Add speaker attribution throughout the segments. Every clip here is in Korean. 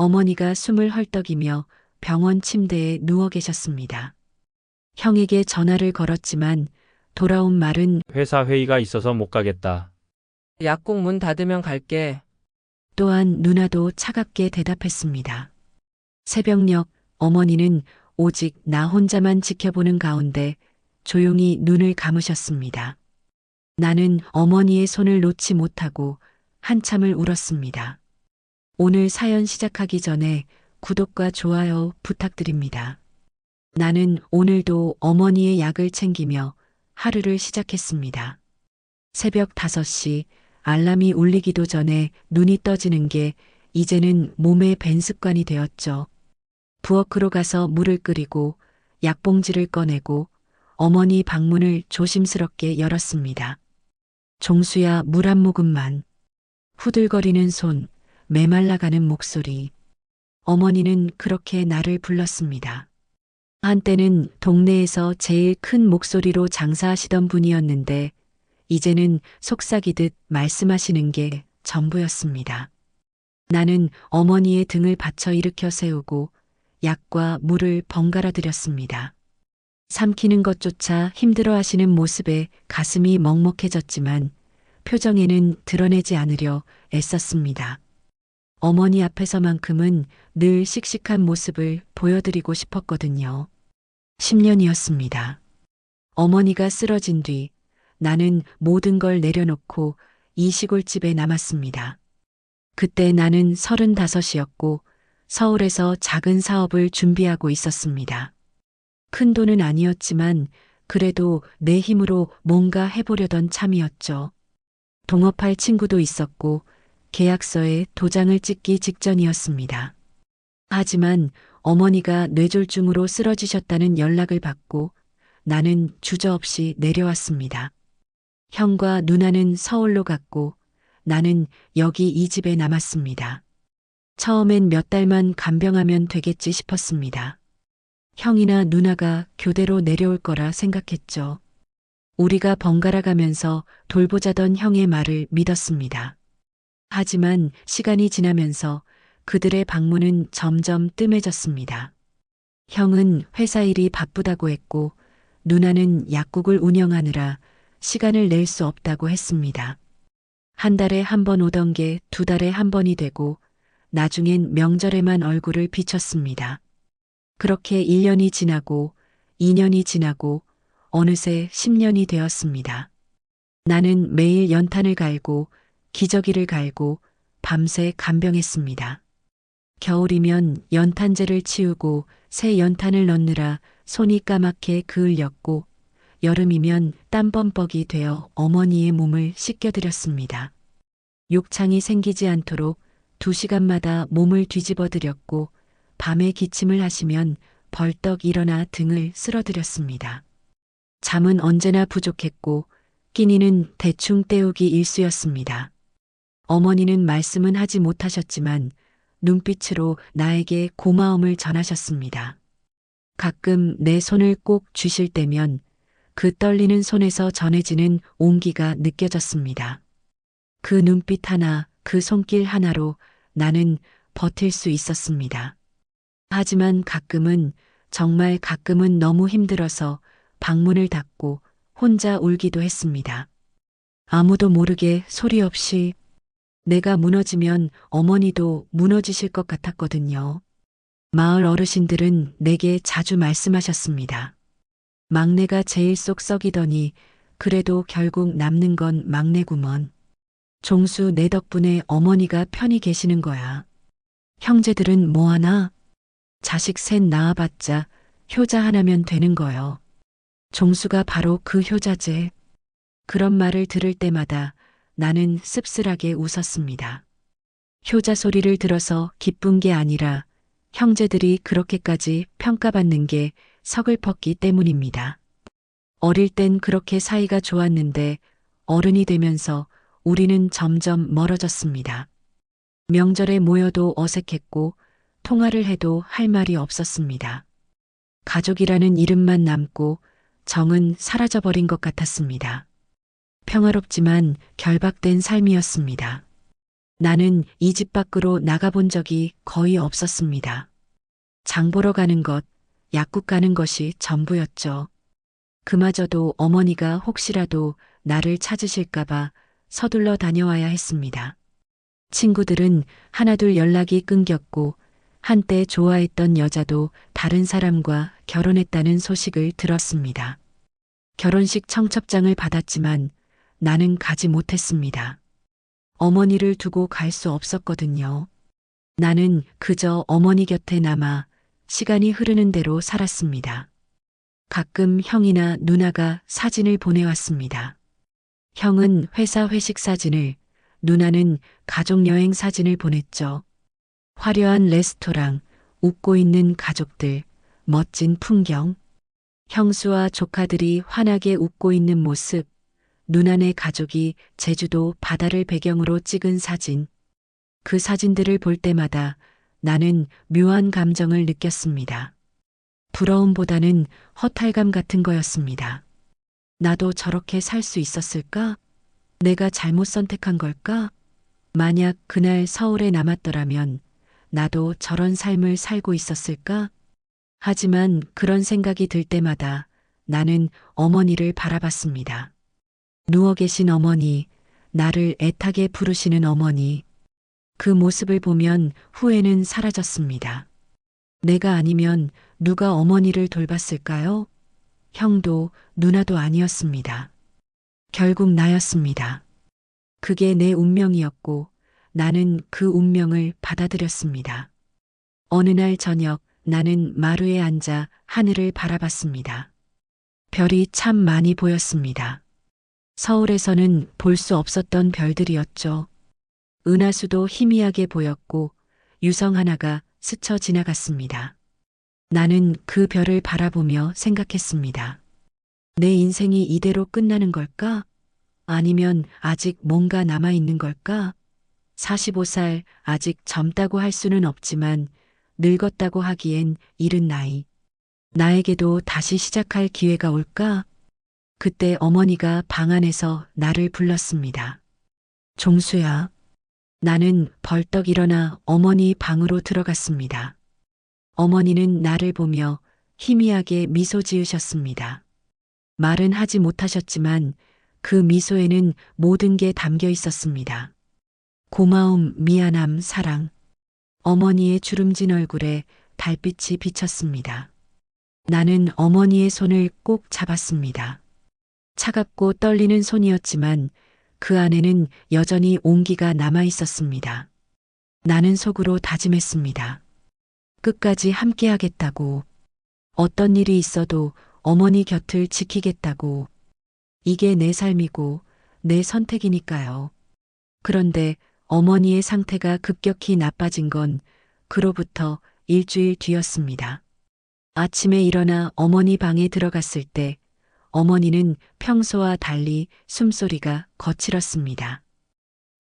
Speaker 1: 어머니가 숨을 헐떡이며 병원 침대에 누워 계셨습니다. 형에게 전화를 걸었지만 돌아온 말은
Speaker 2: 회사 회의가 있어서 못 가겠다.
Speaker 3: 약국 문 닫으면 갈게.
Speaker 1: 또한 누나도 차갑게 대답했습니다. 새벽녘 어머니는 오직 나 혼자만 지켜보는 가운데 조용히 눈을 감으셨습니다. 나는 어머니의 손을 놓지 못하고 한참을 울었습니다. 오늘 사연 시작하기 전에 구독과 좋아요 부탁드립니다. 나는 오늘도 어머니의 약을 챙기며 하루를 시작했습니다. 새벽 5시 알람이 울리기도 전에 눈이 떠지는 게 이제는 몸의 밴 습관이 되었죠. 부엌으로 가서 물을 끓이고 약봉지를 꺼내고 어머니 방문을 조심스럽게 열었습니다. 종수야, 물 한 모금만. 후들거리는 손, 메말라가는 목소리. 어머니는 그렇게 나를 불렀습니다. 한때는 동네에서 제일 큰 목소리로 장사하시던 분이었는데 이제는 속삭이듯 말씀하시는 게 전부였습니다. 나는 어머니의 등을 받쳐 일으켜 세우고 약과 물을 번갈아 드렸습니다. 삼키는 것조차 힘들어 하시는 모습에 가슴이 먹먹해졌지만 표정에는 드러내지 않으려 애썼습니다. 어머니 앞에서만큼은 늘 씩씩한 모습을 보여드리고 싶었거든요. 10년이었습니다. 어머니가 쓰러진 뒤 나는 모든 걸 내려놓고 이 시골집에 남았습니다. 그때 나는 35이었고 서울에서 작은 사업을 준비하고 있었습니다. 큰 돈은 아니었지만 그래도 내 힘으로 뭔가 해보려던 참이었죠. 동업할 친구도 있었고 계약서에 도장을 찍기 직전이었습니다. 하지만 어머니가 뇌졸중으로 쓰러지셨다는 연락을 받고 나는 주저없이 내려왔습니다. 형과 누나는 서울로 갔고 나는 여기 이 집에 남았습니다. 처음엔 몇 달만 간병하면 되겠지 싶었습니다. 형이나 누나가 교대로 내려올 거라 생각했죠. 우리가 번갈아 가면서 돌보자던 형의 말을 믿었습니다. 하지만 시간이 지나면서 그들의 방문은 점점 뜸해졌습니다. 형은 회사 일이 바쁘다고 했고 누나는 약국을 운영하느라 시간을 낼 수 없다고 했습니다. 한 달에 한 번 오던 게 2달에 한 번이 되고 나중엔 명절에만 얼굴을 비쳤습니다. 그렇게 1년이 지나고 2년이 지나고 어느새 10년이 되었습니다. 나는 매일 연탄을 갈고 기저귀를 갈고 밤새 간병했습니다. 겨울이면 연탄재를 치우고 새 연탄을 넣느라 손이 까맣게 그을렸고 여름이면 땀범벅이 되어 어머니의 몸을 씻겨드렸습니다. 욕창이 생기지 않도록 2시간마다 몸을 뒤집어 드렸고 밤에 기침을 하시면 벌떡 일어나 등을 쓸어드렸습니다. 잠은 언제나 부족했고 끼니는 대충 때우기 일쑤였습니다. 어머니는 말씀은 하지 못하셨지만 눈빛으로 나에게 고마움을 전하셨습니다. 가끔 내 손을 꼭 쥐실 때면 그 떨리는 손에서 전해지는 온기가 느껴졌습니다. 그 눈빛 하나, 그 손길 하나로 나는 버틸 수 있었습니다. 하지만 가끔은, 정말 가끔은 너무 힘들어서 방문을 닫고 혼자 울기도 했습니다. 아무도 모르게 소리 없이 내가 무너지면 어머니도 무너지실 것 같았거든요. 마을 어르신들은 내게 자주 말씀하셨습니다. 막내가 제일 쏙 썩이더니 그래도 결국 남는 건 막내구먼. 종수, 내 덕분에 어머니가 편히 계시는 거야. 형제들은 뭐하나? 자식 셋 낳아봤자 효자 하나면 되는 거요. 종수가 바로 그 효자제. 그런 말을 들을 때마다 나는 씁쓸하게 웃었습니다. 효자 소리를 들어서 기쁜 게 아니라 형제들이 그렇게까지 평가받는 게 서글펐기 때문입니다. 어릴 땐 그렇게 사이가 좋았는데 어른이 되면서 우리는 점점 멀어졌습니다. 명절에 모여도 어색했고 통화를 해도 할 말이 없었습니다. 가족이라는 이름만 남고 정은 사라져버린 것 같았습니다. 평화롭지만 결박된 삶이었습니다. 나는 이 집 밖으로 나가본 적이 거의 없었습니다. 장 보러 가는 것, 약국 가는 것이 전부였죠. 그마저도 어머니가 혹시라도 나를 찾으실까봐 서둘러 다녀와야 했습니다. 친구들은 하나둘 연락이 끊겼고 한때 좋아했던 여자도 다른 사람과 결혼했다는 소식을 들었습니다. 결혼식 청첩장을 받았지만 나는 가지 못했습니다. 어머니를 두고 갈 수 없었거든요. 나는 그저 어머니 곁에 남아 시간이 흐르는 대로 살았습니다. 가끔 형이나 누나가 사진을 보내왔습니다. 형은 회사 회식 사진을, 누나는 가족여행 사진을 보냈죠. 화려한 레스토랑, 웃고 있는 가족들, 멋진 풍경. 형수와 조카들이 환하게 웃고 있는 모습, 누나네 가족이 제주도 바다를 배경으로 찍은 사진. 그 사진들을 볼 때마다 나는 묘한 감정을 느꼈습니다. 부러움보다는 허탈감 같은 거였습니다. 나도 저렇게 살 수 있었을까? 내가 잘못 선택한 걸까? 만약 그날 서울에 남았더라면 나도 저런 삶을 살고 있었을까? 하지만 그런 생각이 들 때마다 나는 어머니를 바라봤습니다. 누워 계신 어머니, 나를 애타게 부르시는 어머니. 그 모습을 보면 후회는 사라졌습니다. 내가 아니면 누가 어머니를 돌봤을까요? 형도 누나도 아니었습니다. 결국 나였습니다. 그게 내 운명이었고 나는 그 운명을 받아들였습니다. 어느 날 저녁 나는 마루에 앉아 하늘을 바라봤습니다. 별이 참 많이 보였습니다. 서울에서는 볼 수 없었던 별들이었죠. 은하수도 희미하게 보였고 유성 하나가 스쳐 지나갔습니다. 나는 그 별을 바라보며 생각했습니다. 내 인생이 이대로 끝나는 걸까? 아니면 아직 뭔가 남아있는 걸까? 45살 아직 젊다고 할 수는 없지만 늙었다고 하기엔 이른 나이. 나에게도 다시 시작할 기회가 올까? 그때 어머니가 방 안에서 나를 불렀습니다. 종수야. 나는 벌떡 일어나 어머니 방으로 들어갔습니다. 어머니는 나를 보며 희미하게 미소 지으셨습니다. 말은 하지 못하셨지만 그 미소에는 모든 게 담겨 있었습니다. 고마움, 미안함, 사랑. 어머니의 주름진 얼굴에 달빛이 비쳤습니다. 나는 어머니의 손을 꼭 잡았습니다. 차갑고 떨리는 손이었지만 그 안에는 여전히 온기가 남아 있었습니다. 나는 속으로 다짐했습니다. 끝까지 함께하겠다고. 어떤 일이 있어도 어머니 곁을 지키겠다고. 이게 내 삶이고 내 선택이니까요. 그런데 어머니의 상태가 급격히 나빠진 건 그로부터 일주일 뒤였습니다. 아침에 일어나 어머니 방에 들어갔을 때 어머니는 평소와 달리 숨소리가 거칠었습니다.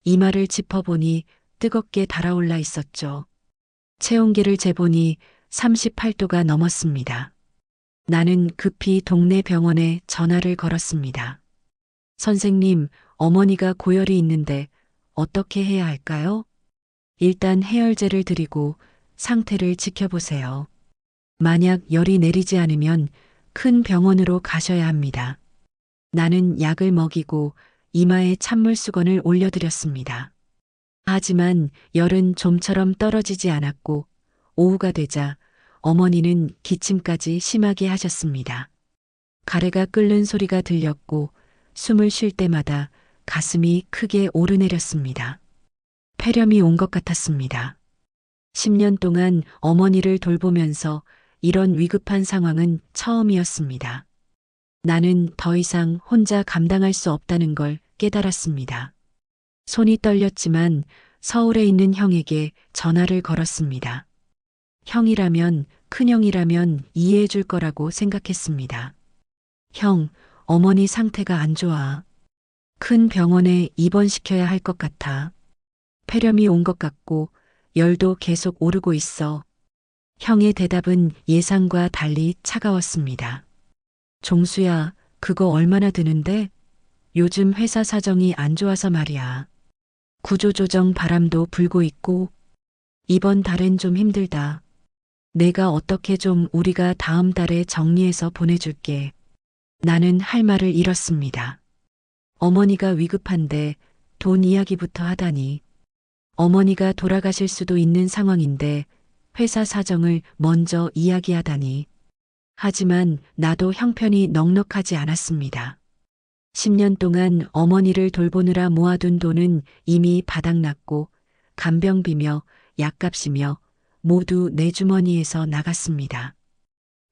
Speaker 1: 이마를 짚어보니 뜨겁게 달아올라 있었죠. 체온계를 재보니 38도가 넘었습니다. 나는 급히 동네 병원에 전화를 걸었습니다. 선생님, 어머니가 고열이 있는데 어떻게 해야 할까요? 일단 해열제를 드리고 상태를 지켜보세요. 만약 열이 내리지 않으면 큰 병원으로 가셔야 합니다. 나는 약을 먹이고 이마에 찬물 수건을 올려드렸습니다. 하지만 열은 좀처럼 떨어지지 않았고 오후가 되자 어머니는 기침까지 심하게 하셨습니다. 가래가 끓는 소리가 들렸고 숨을 쉴 때마다 가슴이 크게 오르내렸습니다. 폐렴이 온 것 같았습니다. 10년 동안 어머니를 돌보면서 이런 위급한 상황은 처음이었습니다. 나는 더 이상 혼자 감당할 수 없다는 걸 깨달았습니다. 손이 떨렸지만 서울에 있는 형에게 전화를 걸었습니다. 형이라면, 큰형이라면 이해해 줄 거라고 생각했습니다. 형, 어머니 상태가 안 좋아. 큰 병원에 입원시켜야 할 것 같아. 폐렴이 온 것 같고 열도 계속 오르고 있어. 형의 대답은 예상과 달리 차가웠습니다. 종수야, 그거 얼마나 드는데? 요즘 회사 사정이 안 좋아서 말이야. 구조조정 바람도 불고 있고 이번 달엔 좀 힘들다. 내가 어떻게 좀 우리가 다음 달에 정리해서 보내줄게. 나는 할 말을 잃었습니다. 어머니가 위급한데 돈 이야기부터 하다니. 어머니가 돌아가실 수도 있는 상황인데 회사 사정을 먼저 이야기하다니. 하지만 나도 형편이 넉넉하지 않았습니다. 10년 동안 어머니를 돌보느라 모아둔 돈은 이미 바닥났고 간병비며 약값이며 모두 내 주머니에서 나갔습니다.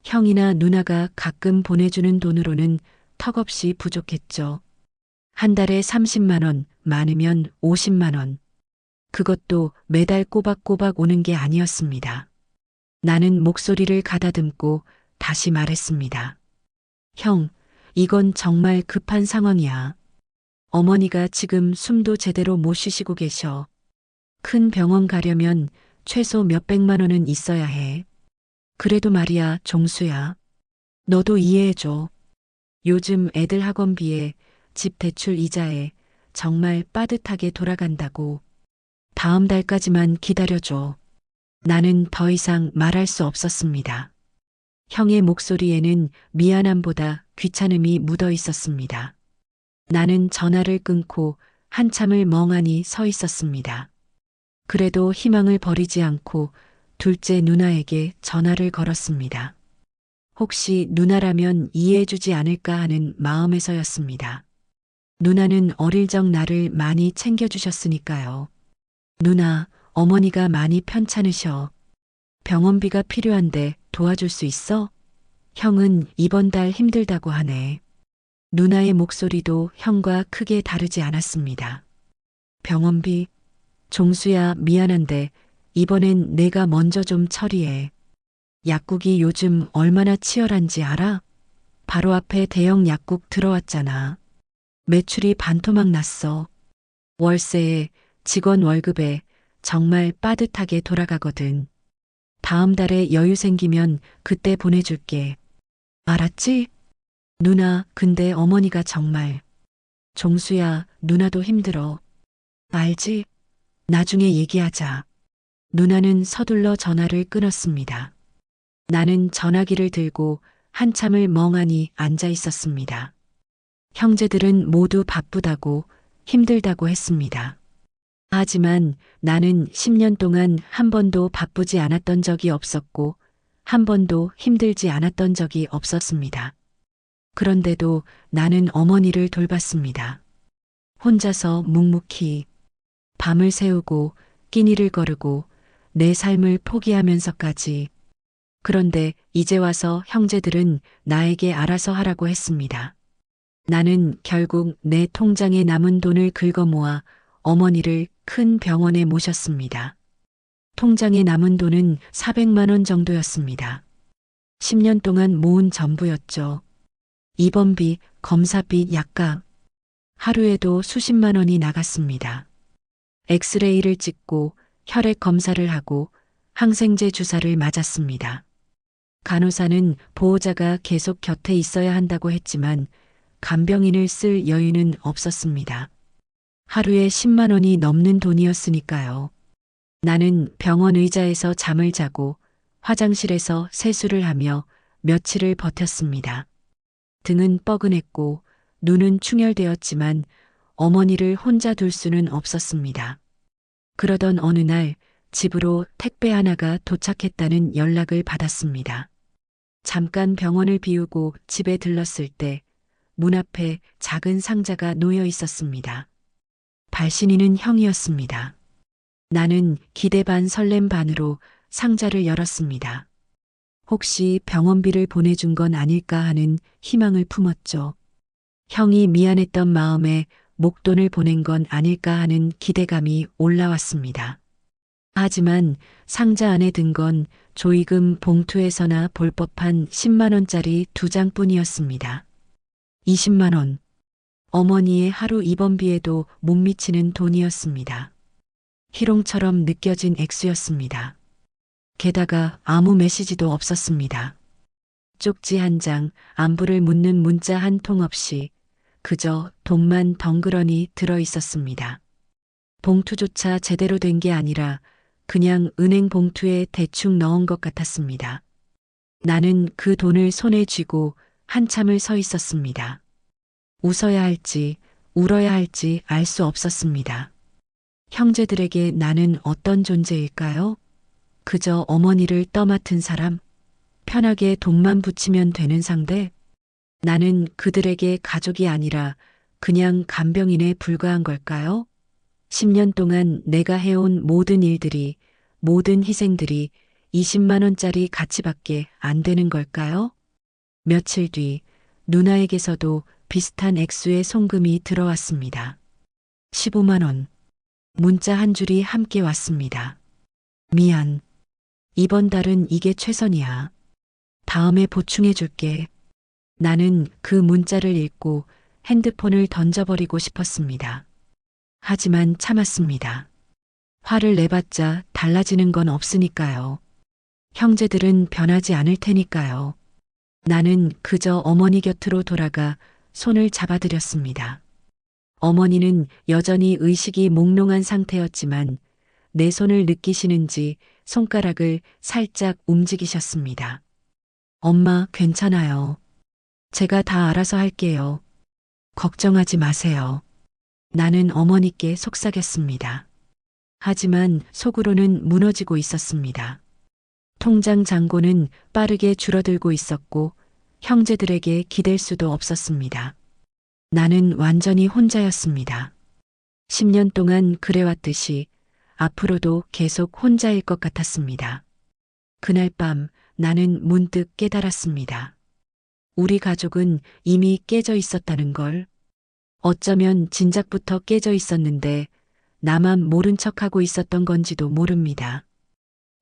Speaker 1: 형이나 누나가 가끔 보내주는 돈으로는 턱없이 부족했죠. 한 달에 30만 원, 많으면 50만 원. 그것도 매달 꼬박꼬박 오는 게 아니었습니다. 나는 목소리를 가다듬고 다시 말했습니다. 형, 이건 정말 급한 상황이야. 어머니가 지금 숨도 제대로 못 쉬시고 계셔. 큰 병원 가려면 최소 몇백만 원은 있어야 해. 그래도 말이야, 종수야. 너도 이해해줘. 요즘 애들 학원비에 집 대출 이자에 정말 빠듯하게 돌아간다고. 다음 달까지만 기다려줘. 나는 더 이상 말할 수 없었습니다. 형의 목소리에는 미안함보다 귀찮음이 묻어 있었습니다. 나는 전화를 끊고 한참을 멍하니 서 있었습니다. 그래도 희망을 버리지 않고 둘째 누나에게 전화를 걸었습니다. 혹시 누나라면 이해해주지 않을까 하는 마음에서였습니다. 누나는 어릴 적 나를 많이 챙겨주셨으니까요. 누나, 어머니가 많이 편찮으셔. 병원비가 필요한데 도와줄 수 있어? 형은 이번 달 힘들다고 하네. 누나의 목소리도 형과 크게 다르지 않았습니다. 병원비? 종수야, 미안한데 이번엔 내가 먼저 좀 처리해. 약국이 요즘 얼마나 치열한지 알아? 바로 앞에 대형 약국 들어왔잖아. 매출이 반토막 났어. 월세에 직원 월급에 정말 빠듯하게 돌아가거든. 다음 달에 여유 생기면 그때 보내줄게. 알았지? 누나, 근데 어머니가 정말. 종수야, 누나도 힘들어. 알지? 나중에 얘기하자. 누나는 서둘러 전화를 끊었습니다. 나는 전화기를 들고 한참을 멍하니 앉아 있었습니다. 형제들은 모두 바쁘다고 힘들다고 했습니다. 하지만 나는 10년 동안 한 번도 바쁘지 않았던 적이 없었고 한 번도 힘들지 않았던 적이 없었습니다. 그런데도 나는 어머니를 돌봤습니다. 혼자서 묵묵히 밤을 새우고 끼니를 거르고 내 삶을 포기하면서까지. 그런데 이제 와서 형제들은 나에게 알아서 하라고 했습니다. 나는 결국 내 통장에 남은 돈을 긁어모아 어머니를 큰 병원에 모셨습니다. 통장에 남은 돈은 400만 원 정도였습니다. 10년 동안 모은 전부였죠. 입원비, 검사비, 약값. 하루에도 수십만 원이 나갔습니다. 엑스레이를 찍고 혈액 검사를 하고 항생제 주사를 맞았습니다. 간호사는 보호자가 계속 곁에 있어야 한다고 했지만 간병인을 쓸 여유는 없었습니다. 하루에 10만 원이 넘는 돈이었으니까요. 나는 병원 의자에서 잠을 자고 화장실에서 세수를 하며 며칠을 버텼습니다. 등은 뻐근했고 눈은 충혈되었지만 어머니를 혼자 둘 수는 없었습니다. 그러던 어느 날 집으로 택배 하나가 도착했다는 연락을 받았습니다. 잠깐 병원을 비우고 집에 들렀을 때 문 앞에 작은 상자가 놓여 있었습니다. 발신인은 형이었습니다. 나는 기대 반 설렘 반으로 상자를 열었습니다. 혹시 병원비를 보내준 건 아닐까 하는 희망을 품었죠. 형이 미안했던 마음에 목돈을 보낸 건 아닐까 하는 기대감이 올라왔습니다. 하지만 상자 안에 든 건 조의금 봉투에서나 볼 법한 10만 원짜리 2장뿐이었습니다. 20만 원. 어머니의 하루 입원비에도 못 미치는 돈이었습니다. 희롱처럼 느껴진 액수였습니다. 게다가 아무 메시지도 없었습니다. 쪽지 한 장, 안부를 묻는 문자 한 통 없이 그저 돈만 덩그러니 들어 있었습니다. 봉투조차 제대로 된 게 아니라 그냥 은행 봉투에 대충 넣은 것 같았습니다. 나는 그 돈을 손에 쥐고 한참을 서 있었습니다. 웃어야 할지 울어야 할지 알 수 없었습니다. 형제들에게 나는 어떤 존재일까요? 그저 어머니를 떠맡은 사람? 편하게 돈만 붙이면 되는 상대? 나는 그들에게 가족이 아니라 그냥 간병인에 불과한 걸까요? 10년 동안 내가 해온 모든 일들이, 모든 희생들이 20만 원짜리 가치밖에 안 되는 걸까요? 며칠 뒤 누나에게서도 비슷한 액수의 송금이 들어왔습니다. 15만 원. 문자 한 줄이 함께 왔습니다. 미안. 이번 달은 이게 최선이야. 다음에 보충해 줄게. 나는 그 문자를 읽고 핸드폰을 던져버리고 싶었습니다. 하지만 참았습니다. 화를 내봤자 달라지는 건 없으니까요. 형제들은 변하지 않을 테니까요. 나는 그저 어머니 곁으로 돌아가 손을 잡아드렸습니다. 어머니는 여전히 의식이 몽롱한 상태였지만 내 손을 느끼시는지 손가락을 살짝 움직이셨습니다. 엄마, 괜찮아요. 제가 다 알아서 할게요. 걱정하지 마세요. 나는 어머니께 속삭였습니다. 하지만 속으로는 무너지고 있었습니다. 통장 잔고는 빠르게 줄어들고 있었고 형제들에게 기댈 수도 없었습니다. 나는 완전히 혼자였습니다. 10년 동안 그래왔듯이 앞으로도 계속 혼자일 것 같았습니다. 그날 밤 나는 문득 깨달았습니다. 우리 가족은 이미 깨져 있었다는 걸. 어쩌면 진작부터 깨져 있었는데 나만 모른 척하고 있었던 건지도 모릅니다.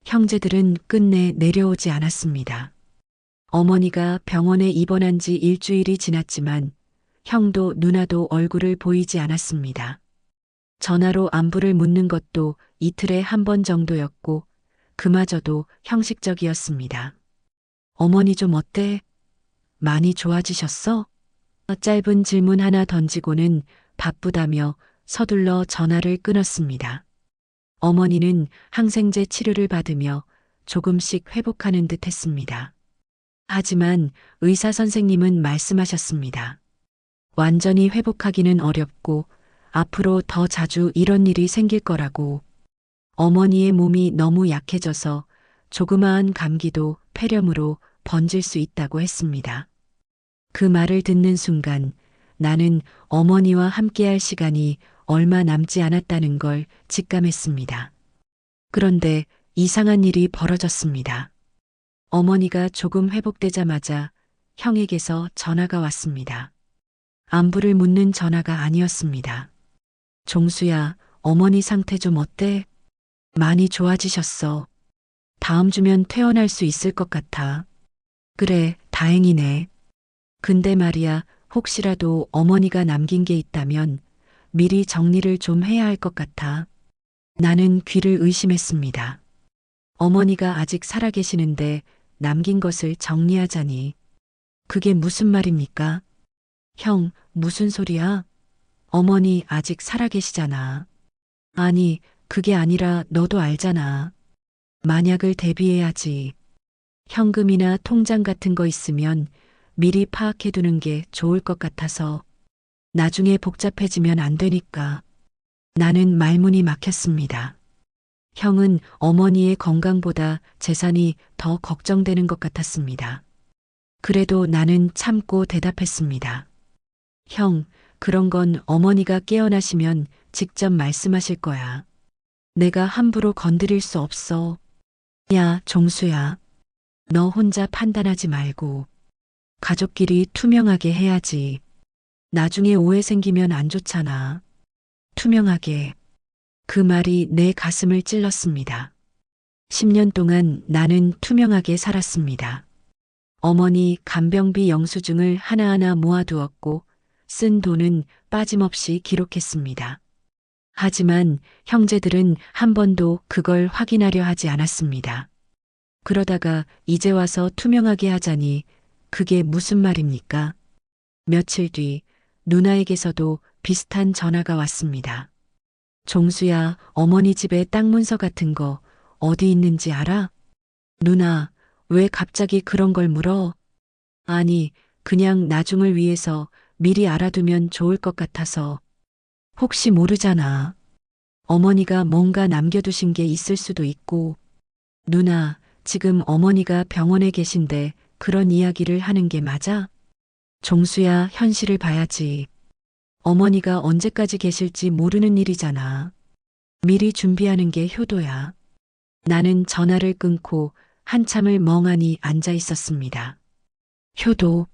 Speaker 1: 형제들은 끝내 내려오지 않았습니다. 어머니가 병원에 입원한 지 일주일이 지났지만 형도 누나도 얼굴을 보이지 않았습니다. 전화로 안부를 묻는 것도 이틀에 한 번 정도였고 그마저도 형식적이었습니다. 어머니 좀 어때? 많이 좋아지셨어? 짧은 질문 하나 던지고는 바쁘다며 서둘러 전화를 끊었습니다. 어머니는 항생제 치료를 받으며 조금씩 회복하는 듯 했습니다. 하지만 의사 선생님은 말씀하셨습니다. 완전히 회복하기는 어렵고 앞으로 더 자주 이런 일이 생길 거라고. 어머니의 몸이 너무 약해져서 조그마한 감기도 폐렴으로 번질 수 있다고 했습니다. 그 말을 듣는 순간 나는 어머니와 함께할 시간이 얼마 남지 않았다는 걸 직감했습니다. 그런데 이상한 일이 벌어졌습니다. 어머니가 조금 회복되자마자 형에게서 전화가 왔습니다. 안부를 묻는 전화가 아니었습니다. 종수야, 어머니 상태 좀 어때? 많이 좋아지셨어. 다음 주면 퇴원할 수 있을 것 같아. 그래, 다행이네. 근데 말이야, 혹시라도 어머니가 남긴 게 있다면 미리 정리를 좀 해야 할 것 같아. 나는 귀를 의심했습니다. 어머니가 아직 살아계시는데 남긴 것을 정리하자니. 그게 무슨 말입니까? 형, 무슨 소리야? 어머니 아직 살아계시잖아. 아니, 그게 아니라 너도 알잖아. 만약을 대비해야지. 현금이나 통장 같은 거 있으면 미리 파악해두는 게 좋을 것 같아서. 나중에 복잡해지면 안 되니까. 나는 말문이 막혔습니다. 형은 어머니의 건강보다 재산이 더 걱정되는 것 같았습니다. 그래도 나는 참고 대답했습니다. 형, 그런 건 어머니가 깨어나시면 직접 말씀하실 거야. 내가 함부로 건드릴 수 없어. 야, 종수야. 너 혼자 판단하지 말고. 가족끼리 투명하게 해야지. 나중에 오해 생기면 안 좋잖아. 투명하게. 그 말이 내 가슴을 찔렀습니다. 10년 동안 나는 투명하게 살았습니다. 어머니 간병비 영수증을 하나하나 모아두었고 쓴 돈은 빠짐없이 기록했습니다. 하지만 형제들은 한 번도 그걸 확인하려 하지 않았습니다. 그러다가 이제 와서 투명하게 하자니 그게 무슨 말입니까? 며칠 뒤 누나에게서도 비슷한 전화가 왔습니다. 종수야, 어머니 집에 땅 문서 같은 거 어디 있는지 알아? 누나, 왜 갑자기 그런 걸 물어? 아니, 그냥 나중을 위해서 미리 알아두면 좋을 것 같아서. 혹시 모르잖아. 어머니가 뭔가 남겨두신 게 있을 수도 있고. 누나, 지금 어머니가 병원에 계신데 그런 이야기를 하는 게 맞아? 종수야, 현실을 봐야지. 어머니가 언제까지 계실지 모르는 일이잖아. 미리 준비하는 게 효도야. 나는 전화를 끊고 한참을 멍하니 앉아 있었습니다. 효도.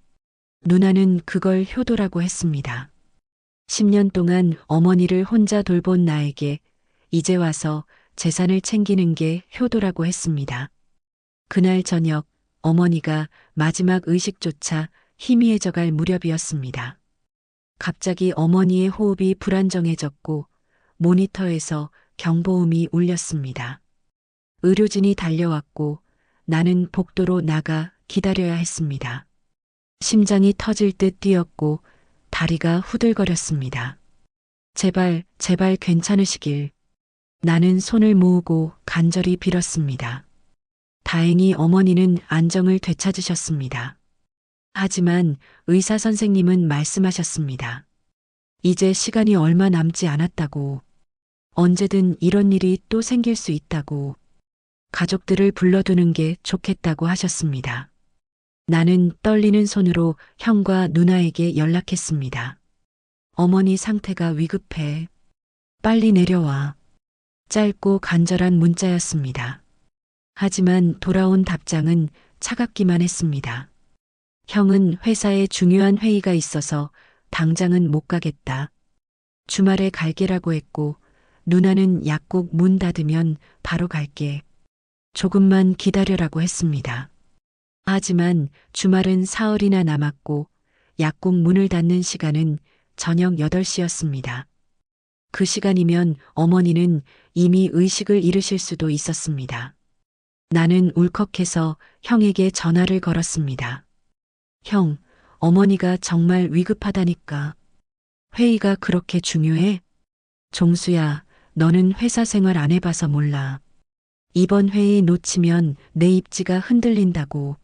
Speaker 1: 누나는 그걸 효도라고 했습니다. 10년 동안 어머니를 혼자 돌본 나에게 이제 와서 재산을 챙기는 게 효도라고 했습니다. 그날 저녁 어머니가 마지막 의식조차 희미해져 갈 무렵이었습니다. 갑자기 어머니의 호흡이 불안정해졌고 모니터에서 경보음이 울렸습니다. 의료진이 달려왔고 나는 복도로 나가 기다려야 했습니다. 심장이 터질 듯 뛰었고 다리가 후들거렸습니다. 제발, 제발 괜찮으시길. 나는 손을 모으고 간절히 빌었습니다. 다행히 어머니는 안정을 되찾으셨습니다. 하지만 의사 선생님은 말씀하셨습니다. 이제 시간이 얼마 남지 않았다고. 언제든 이런 일이 또 생길 수 있다고. 가족들을 불러두는 게 좋겠다고 하셨습니다. 나는 떨리는 손으로 형과 누나에게 연락했습니다. 어머니 상태가 위급해. 빨리 내려와. 짧고 간절한 문자였습니다. 하지만 돌아온 답장은 차갑기만 했습니다. 형은 회사에 중요한 회의가 있어서 당장은 못 가겠다. 주말에 갈게라고 했고 누나는 약국 문 닫으면 바로 갈게. 조금만 기다려라고 했습니다. 하지만 주말은 사흘이나 남았고 약국 문을 닫는 시간은 저녁 8시였습니다. 그 시간이면 어머니는 이미 의식을 잃으실 수도 있었습니다. 나는 울컥해서 형에게 전화를 걸었습니다. 형, 어머니가 정말 위급하다니까. 회의가 그렇게 중요해? 종수야, 너는 회사 생활 안 해봐서 몰라. 이번 회의 놓치면 내 입지가 흔들린다고.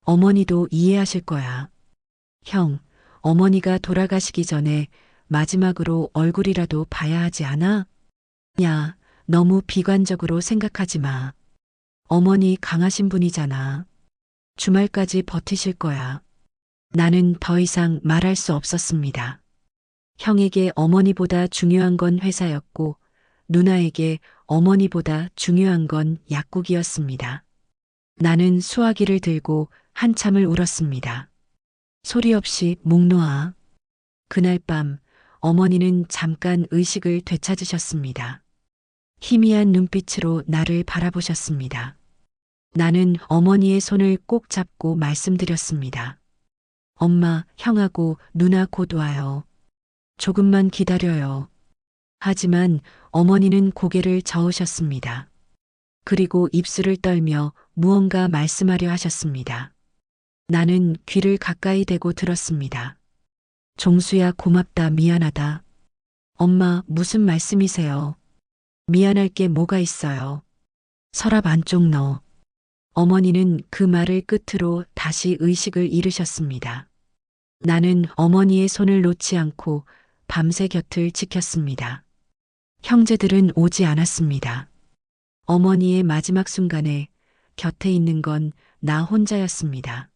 Speaker 1: 어머니도 이해하실 거야. 형, 어머니가 돌아가시기 전에 마지막으로 얼굴이라도 봐야 하지 않아? 야, 너무 비관적으로 생각하지 마. 어머니 강하신 분이잖아. 주말까지 버티실 거야. 나는 더 이상 말할 수 없었습니다. 형에게 어머니보다 중요한 건 회사였고 누나에게 어머니보다 중요한 건 약국이었습니다. 나는 수화기를 들고 한참을 울었습니다. 소리 없이 목 놓아. 그날 밤 어머니는 잠깐 의식을 되찾으셨습니다. 희미한 눈빛으로 나를 바라보셨습니다. 나는 어머니의 손을 꼭 잡고 말씀드렸습니다. 엄마, 형하고 누나 곧 와요. 조금만 기다려요. 하지만 어머니는 고개를 저으셨습니다. 그리고 입술을 떨며 무언가 말씀하려 하셨습니다. 나는 귀를 가까이 대고 들었습니다. 종수야, 고맙다, 미안하다. 엄마, 무슨 말씀이세요? 미안할 게 뭐가 있어요? 서랍 안쪽 넣어. 어머니는 그 말을 끝으로 다시 의식을 잃으셨습니다. 나는 어머니의 손을 놓지 않고 밤새 곁을 지켰습니다. 형제들은 오지 않았습니다. 어머니의 마지막 순간에 곁에 있는 건 나 혼자였습니다.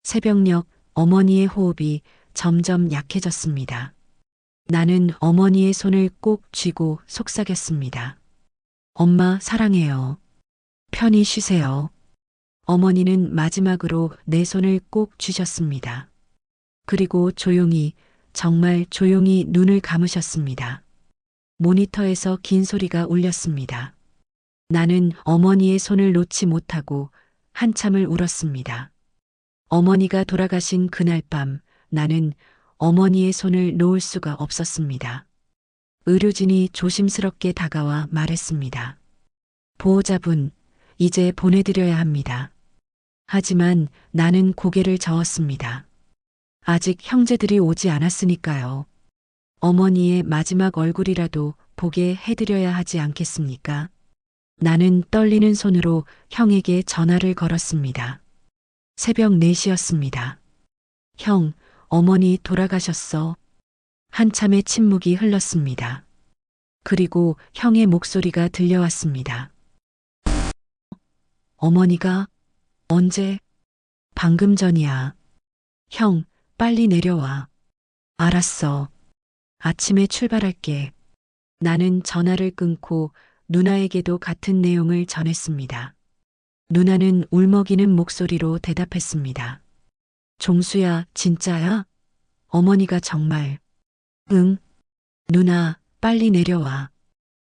Speaker 1: 새벽녘 어머니의 호흡이 점점 약해졌습니다. 나는 어머니의 손을 꼭 쥐고 속삭였습니다. 엄마, 사랑해요. 편히 쉬세요. 어머니는 마지막으로 내 손을 꼭 쥐셨습니다. 그리고 조용히, 정말 조용히 눈을 감으셨습니다. 모니터에서 긴 소리가 울렸습니다. 나는 어머니의 손을 놓지 못하고 한참을 울었습니다. 어머니가 돌아가신 그날 밤 나는 어머니의 손을 놓을 수가 없었습니다. 의료진이 조심스럽게 다가와 말했습니다. 보호자분, 이제 보내드려야 합니다. 하지만 나는 고개를 저었습니다. 아직 형제들이 오지 않았으니까요. 어머니의 마지막 얼굴이라도 보게 해드려야 하지 않겠습니까? 나는 떨리는 손으로 형에게 전화를 걸었습니다. 새벽 4시였습니다. 형, 어머니 돌아가셨어. 한참의 침묵이 흘렀습니다. 그리고 형의 목소리가 들려왔습니다. 어머니가? 언제? 방금 전이야. 형, 빨리 내려와. 알았어. 아침에 출발할게. 나는 전화를 끊고 누나에게도 같은 내용을 전했습니다. 누나는 울먹이는 목소리로 대답했습니다. 종수야, 진짜야? 어머니가 정말. 응. 누나, 빨리 내려와.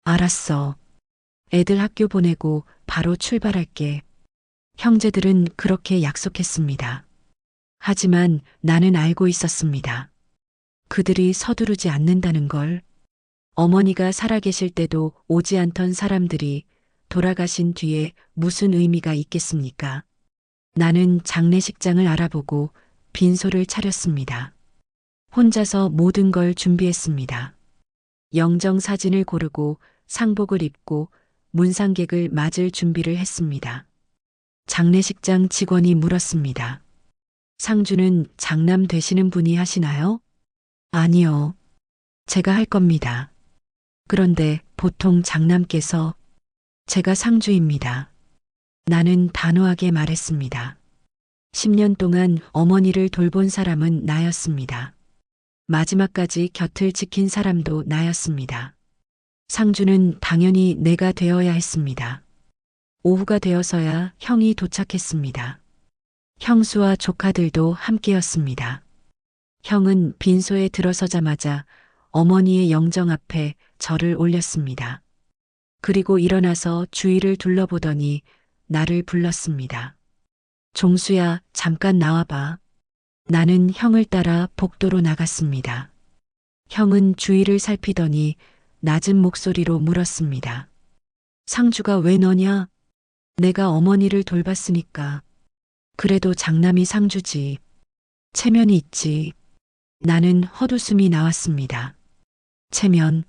Speaker 1: 알았어. 애들 학교 보내고 바로 출발할게. 형제들은 그렇게 약속했습니다. 하지만 나는 알고 있었습니다. 그들이 서두르지 않는다는 걸. 어머니가 살아계실 때도 오지 않던 사람들이 돌아가신 뒤에 무슨 의미가 있겠습니까? 나는 장례식장을 알아보고 빈소를 차렸습니다. 혼자서 모든 걸 준비했습니다. 영정 사진을 고르고 상복을 입고 문상객을 맞을 준비를 했습니다. 장례식장 직원이 물었습니다. 상주는 장남 되시는 분이 하시나요? 아니요. 제가 할 겁니다. 그런데 보통 장남께서 제가 상주입니다. 나는 단호하게 말했습니다. 10년 동안 어머니를 돌본 사람은 나였습니다. 마지막까지 곁을 지킨 사람도 나였습니다. 상주는 당연히 내가 되어야 했습니다. 오후가 되어서야 형이 도착했습니다. 형수와 조카들도 함께였습니다. 형은 빈소에 들어서자마자 어머니의 영정 앞에 절을 올렸습니다. 그리고 일어나서 주위를 둘러보더니 나를 불렀습니다. 종수야, 잠깐 나와봐. 나는 형을 따라 복도로 나갔습니다. 형은 주위를 살피더니 낮은 목소리로 물었습니다. 상주가 왜 너냐? 내가 어머니를 돌봤으니까. 그래도 장남이 상주지. 체면이 있지. 나는 헛웃음이 나왔습니다. 체면.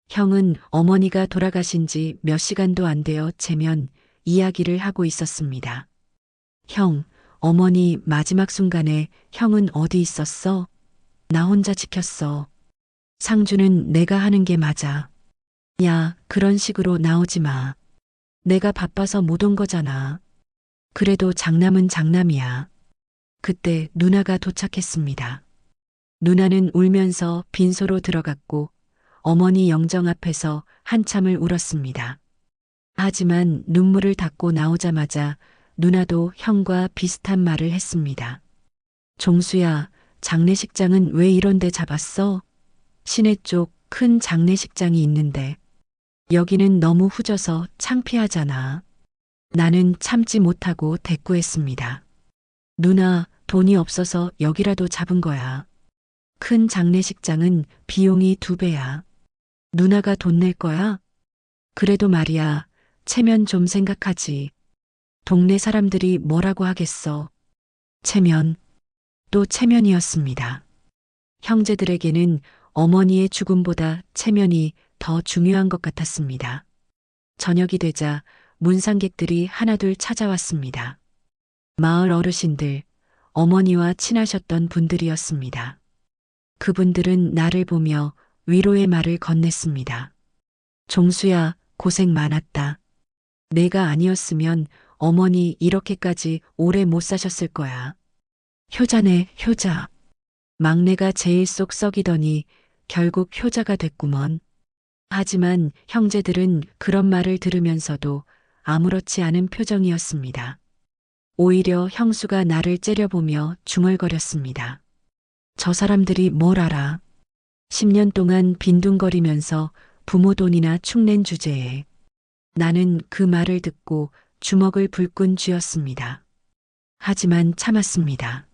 Speaker 1: 형은 어머니가 돌아가신 지 몇 시간도 안 되어 체면 이야기를 하고 있었습니다. 형, 어머니 마지막 순간에 형은 어디 있었어? 나 혼자 지켰어. 상주는 내가 하는 게 맞아. 야, 그런 식으로 나오지 마. 내가 바빠서 못 온 거잖아. 그래도 장남은 장남이야. 그때 누나가 도착했습니다. 누나는 울면서 빈소로 들어갔고 어머니 영정 앞에서 한참을 울었습니다. 하지만 눈물을 닦고 나오자마자 누나도 형과 비슷한 말을 했습니다. 종수야, 장례식장은 왜 이런 데 잡았어? 시내 쪽 큰 장례식장이 있는데 여기는 너무 후져서 창피하잖아. 나는 참지 못하고 대꾸했습니다. 누나, 돈이 없어서 여기라도 잡은 거야. 큰 장례식장은 비용이 2배야. 누나가 돈 낼 거야? 그래도 말이야, 체면 좀 생각하지. 동네 사람들이 뭐라고 하겠어. 체면. 또 체면이었습니다. 형제들에게는 어머니의 죽음보다 체면이 더 중요한 것 같았습니다. 저녁이 되자 문상객들이 하나둘 찾아왔습니다. 마을 어르신들, 어머니와 친하셨던 분들이었습니다. 그분들은 나를 보며 위로의 말을 건넸습니다. 종수야, 고생 많았다. 내가 아니었으면 어머니 이렇게까지 오래 못 사셨을 거야. 효자네, 효자. 막내가 제일 속 썩이더니 결국 효자가 됐구먼. 하지만 형제들은 그런 말을 들으면서도 아무렇지 않은 표정이었습니다. 오히려 형수가 나를 째려보며 중얼거렸습니다. 저 사람들이 뭘 알아? 10년 동안 빈둥거리면서 부모 돈이나 축낸 주제에. 나는 그 말을 듣고 주먹을 불끈 쥐었습니다. 하지만 참았습니다.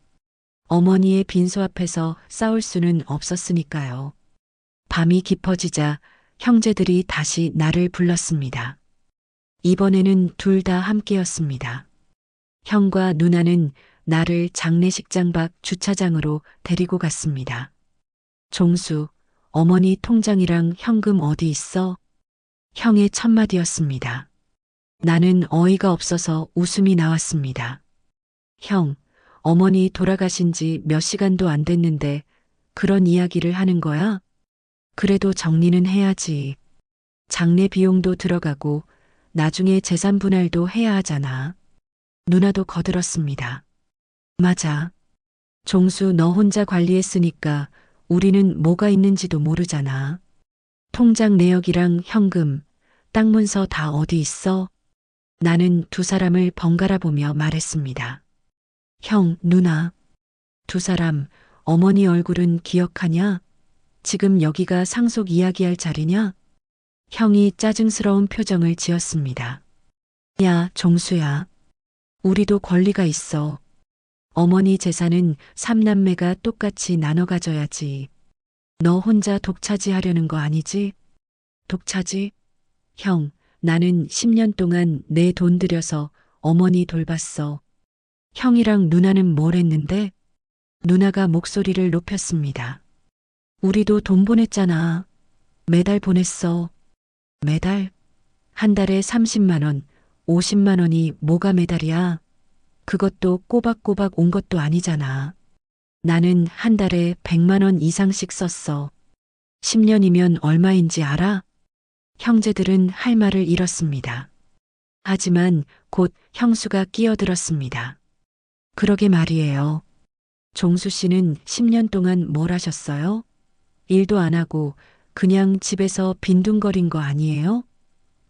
Speaker 1: 어머니의 빈소 앞에서 싸울 수는 없었으니까요. 밤이 깊어지자 형제들이 다시 나를 불렀습니다. 이번에는 둘 다 함께였습니다. 형과 누나는 나를 장례식장 밖 주차장으로 데리고 갔습니다. 종수, 어머니 통장이랑 현금 어디 있어? 형의 첫 마디였습니다. 나는 어이가 없어서 웃음이 나왔습니다. 형, 어머니 돌아가신 지 몇 시간도 안 됐는데 그런 이야기를 하는 거야? 그래도 정리는 해야지. 장례 비용도 들어가고 나중에 재산 분할도 해야 하잖아. 누나도 거들었습니다. 맞아. 종수 너 혼자 관리했으니까 우리는 뭐가 있는지도 모르잖아. 통장 내역이랑 현금, 땅 문서 다 어디 있어? 나는 두 사람을 번갈아 보며 말했습니다. 형, 누나. 두 사람, 어머니 얼굴은 기억하냐? 지금 여기가 상속 이야기할 자리냐? 형이 짜증스러운 표정을 지었습니다. 야, 종수야. 우리도 권리가 있어. 어머니 재산은 삼남매가 똑같이 나눠 가져야지. 너 혼자 독차지하려는 거 아니지? 독차지? 형, 나는 10년 동안 내 돈 들여서 어머니 돌봤어. 형이랑 누나는 뭘 했는데? 누나가 목소리를 높였습니다. 우리도 돈 보냈잖아. 매달 보냈어. 매달? 한 달에 30만 원, 50만 원이 뭐가 매달이야? 그것도 꼬박꼬박 온 것도 아니잖아. 나는 한 달에 100만 원 이상씩 썼어. 10년이면 얼마인지 알아? 형제들은 할 말을 잃었습니다. 하지만 곧 형수가 끼어들었습니다. 그러게 말이에요. 종수 씨는 10년 동안 뭘 하셨어요? 일도 안 하고 그냥 집에서 빈둥거린 거 아니에요?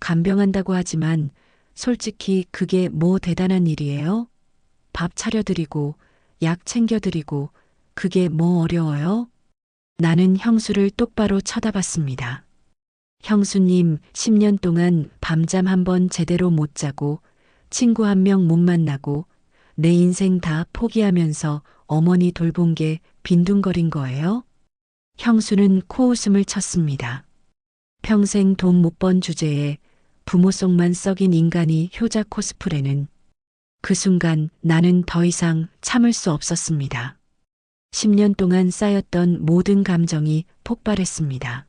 Speaker 1: 간병한다고 하지만 솔직히 그게 뭐 대단한 일이에요? 밥 차려드리고 약 챙겨드리고 그게 뭐 어려워요? 나는 형수를 똑바로 쳐다봤습니다. 형수님 10년 동안 밤잠 한 번 제대로 못 자고 친구 한 명 못 만나고 내 인생 다 포기하면서 어머니 돌본 게 빈둥거린 거예요? 형수는 코웃음을 쳤습니다. 평생 돈 못 번 주제에 부모 속만 썩인 인간이 효자 코스프레는 그 순간 나는 더 이상 참을 수 없었습니다. 10년 동안 쌓였던 모든 감정이 폭발했습니다.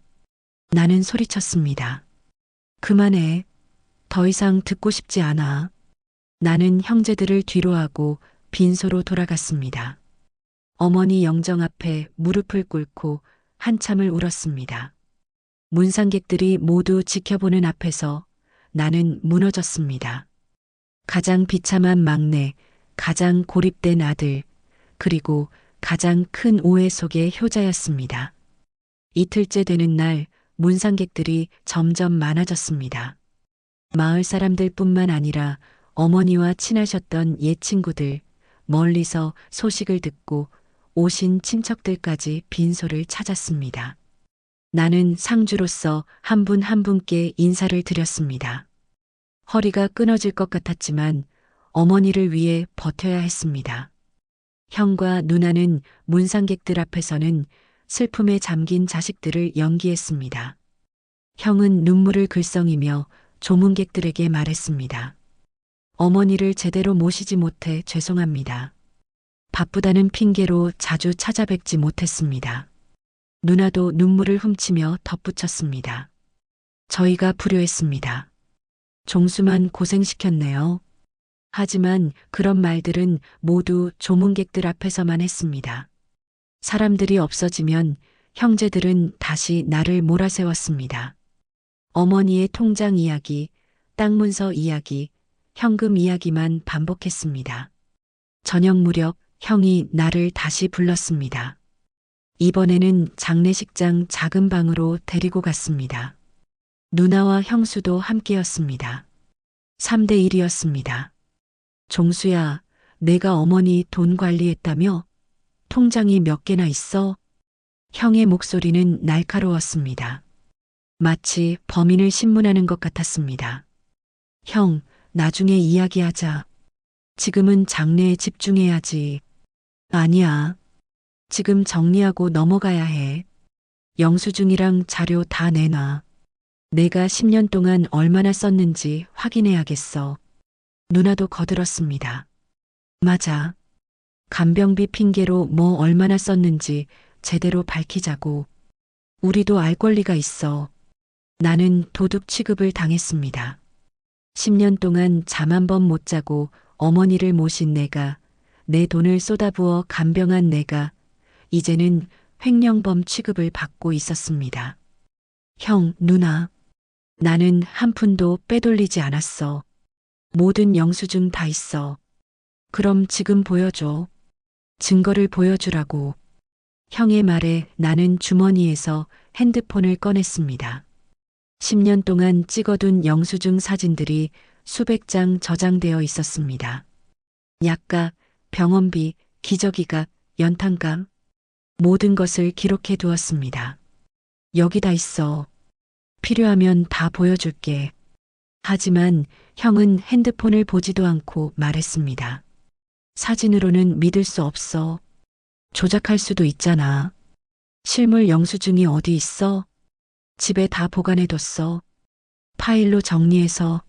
Speaker 1: 나는 소리쳤습니다. 그만해. 더 이상 듣고 싶지 않아. 나는 형제들을 뒤로하고 빈소로 돌아갔습니다. 어머니 영정 앞에 무릎을 꿇고 한참을 울었습니다. 문상객들이 모두 지켜보는 앞에서 나는 무너졌습니다. 가장 비참한 막내, 가장 고립된 아들, 그리고 가장 큰 오해 속의 효자였습니다. 이틀째 되는 날 문상객들이 점점 많아졌습니다. 마을 사람들뿐만 아니라 어머니와 친하셨던 옛 친구들, 멀리서 소식을 듣고 오신 친척들까지 빈소를 찾았습니다. 나는 상주로서 한 분 한 분께 인사를 드렸습니다. 허리가 끊어질 것 같았지만 어머니를 위해 버텨야 했습니다. 형과 누나는 문상객들 앞에서는 슬픔에 잠긴 자식들을 연기했습니다. 형은 눈물을 글썽이며 조문객들에게 말했습니다. 어머니를 제대로 모시지 못해 죄송합니다. 바쁘다는 핑계로 자주 찾아뵙지 못했습니다. 누나도 눈물을 훔치며 덧붙였습니다. 저희가 불효했습니다. 종수만 고생시켰네요. 하지만 그런 말들은 모두 조문객들 앞에서만 했습니다. 사람들이 없어지면 형제들은 다시 나를 몰아세웠습니다. 어머니의 통장 이야기, 땅 문서 이야기, 현금 이야기만 반복했습니다. 저녁 무렵 형이 나를 다시 불렀습니다. 이번에는 장례식장 작은 방으로 데리고 갔습니다. 누나와 형수도 함께였습니다. 3대 1이었습니다. 종수야, 내가 어머니 돈 관리했다며? 통장이 몇 개나 있어? 형의 목소리는 날카로웠습니다. 마치 범인을 신문하는 것 같았습니다. 형, 나중에 이야기하자. 지금은 장래에 집중해야지. 아니야. 지금 정리하고 넘어가야 해. 영수증이랑 자료 다 내놔. 내가 10년 동안 얼마나 썼는지 확인해야겠어. 누나도 거들었습니다. 맞아. 간병비 핑계로 뭐 얼마나 썼는지 제대로 밝히자고. 우리도 알 권리가 있어. 나는 도둑 취급을 당했습니다. 10년 동안 잠 한 번 못 자고 어머니를 모신 내가, 내 돈을 쏟아부어 간병한 내가, 이제는 횡령범 취급을 받고 있었습니다. 형, 누나. 나는 한 푼도 빼돌리지 않았어. 모든 영수증 다 있어. 그럼 지금 보여줘. 증거를 보여주라고. 형의 말에 나는 주머니에서 핸드폰을 꺼냈습니다. 10년 동안 찍어둔 영수증 사진들이 수백 장 저장되어 있었습니다. 약값, 병원비, 기저귀값, 연탄값, 모든 것을 기록해 두었습니다. 여기 다 있어. 필요하면 다 보여줄게. 하지만 형은 핸드폰을 보지도 않고 말했습니다. 사진으로는 믿을 수 없어. 조작할 수도 있잖아. 실물 영수증이 어디 있어? 집에 다 보관해뒀어. 파일로 정리해서.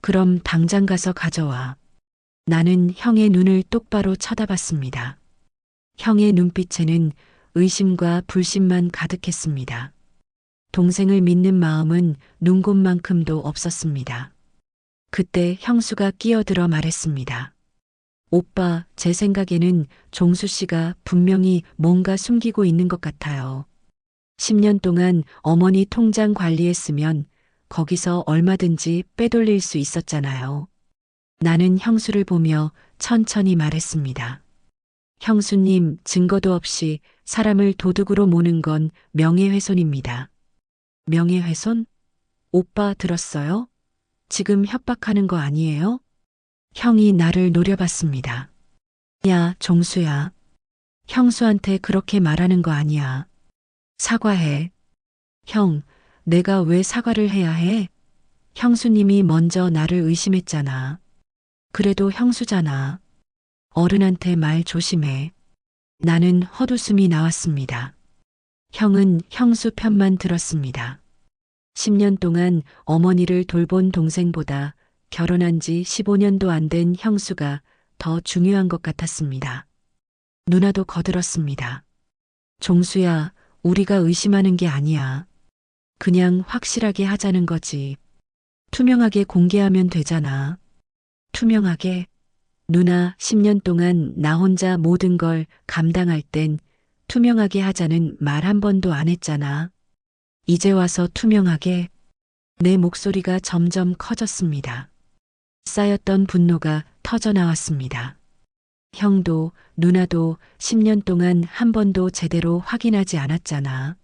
Speaker 1: 그럼 당장 가서 가져와. 나는 형의 눈을 똑바로 쳐다봤습니다. 형의 눈빛에는 의심과 불신만 가득했습니다. 동생을 믿는 마음은 눈곱만큼도 없었습니다. 그때 형수가 끼어들어 말했습니다. 오빠, 제 생각에는 종수 씨가 분명히 뭔가 숨기고 있는 것 같아요. 10년 동안 어머니 통장 관리했으면 거기서 얼마든지 빼돌릴 수 있었잖아요. 나는 형수를 보며 천천히 말했습니다. 형수님, 증거도 없이 사람을 도둑으로 모는 건 명예훼손입니다. 명예훼손? 오빠 들었어요? 지금 협박하는 거 아니에요? 형이 나를 노려봤습니다. 야, 종수야. 형수한테 그렇게 말하는 거 아니야. 사과해. 형, 내가 왜 사과를 해야 해? 형수님이 먼저 나를 의심했잖아. 그래도 형수잖아. 어른한테 말 조심해. 나는 헛웃음이 나왔습니다. 형은 형수 편만 들었습니다. 10년 동안 어머니를 돌본 동생보다 결혼한 지 15년도 안 된 형수가 더 중요한 것 같았습니다. 누나도 거들었습니다. 종수야, 우리가 의심하는 게 아니야. 그냥 확실하게 하자는 거지. 투명하게 공개하면 되잖아. 투명하게. 누나, 10년 동안 나 혼자 모든 걸 감당할 땐 투명하게 하자는 말 한 번도 안 했잖아. 이제 와서 투명하게. 내 목소리가 점점 커졌습니다. 쌓였던 분노가 터져나왔습니다. 형도 누나도 10년 동안 한 번도 제대로 확인하지 않았잖아.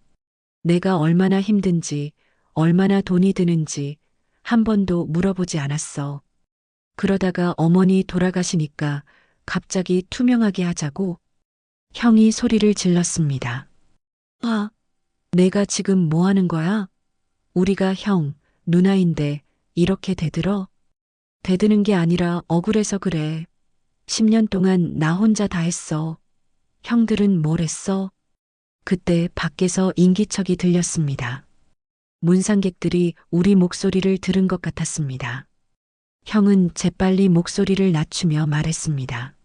Speaker 1: 내가 얼마나 힘든지, 얼마나 돈이 드는지 한 번도 물어보지 않았어. 그러다가 어머니 돌아가시니까 갑자기 투명하게 하자고. 형이 소리를 질렀습니다. 아, 내가 지금 뭐 하는 거야? 우리가 형, 누나인데 이렇게 대들어? 대드는 게 아니라 억울해서 그래. 10년 동안 나 혼자 다 했어. 형들은 뭘 했어? 그때 밖에서 인기척이 들렸습니다. 문상객들이 우리 목소리를 들은 것 같았습니다. 형은 재빨리 목소리를 낮추며 말했습니다.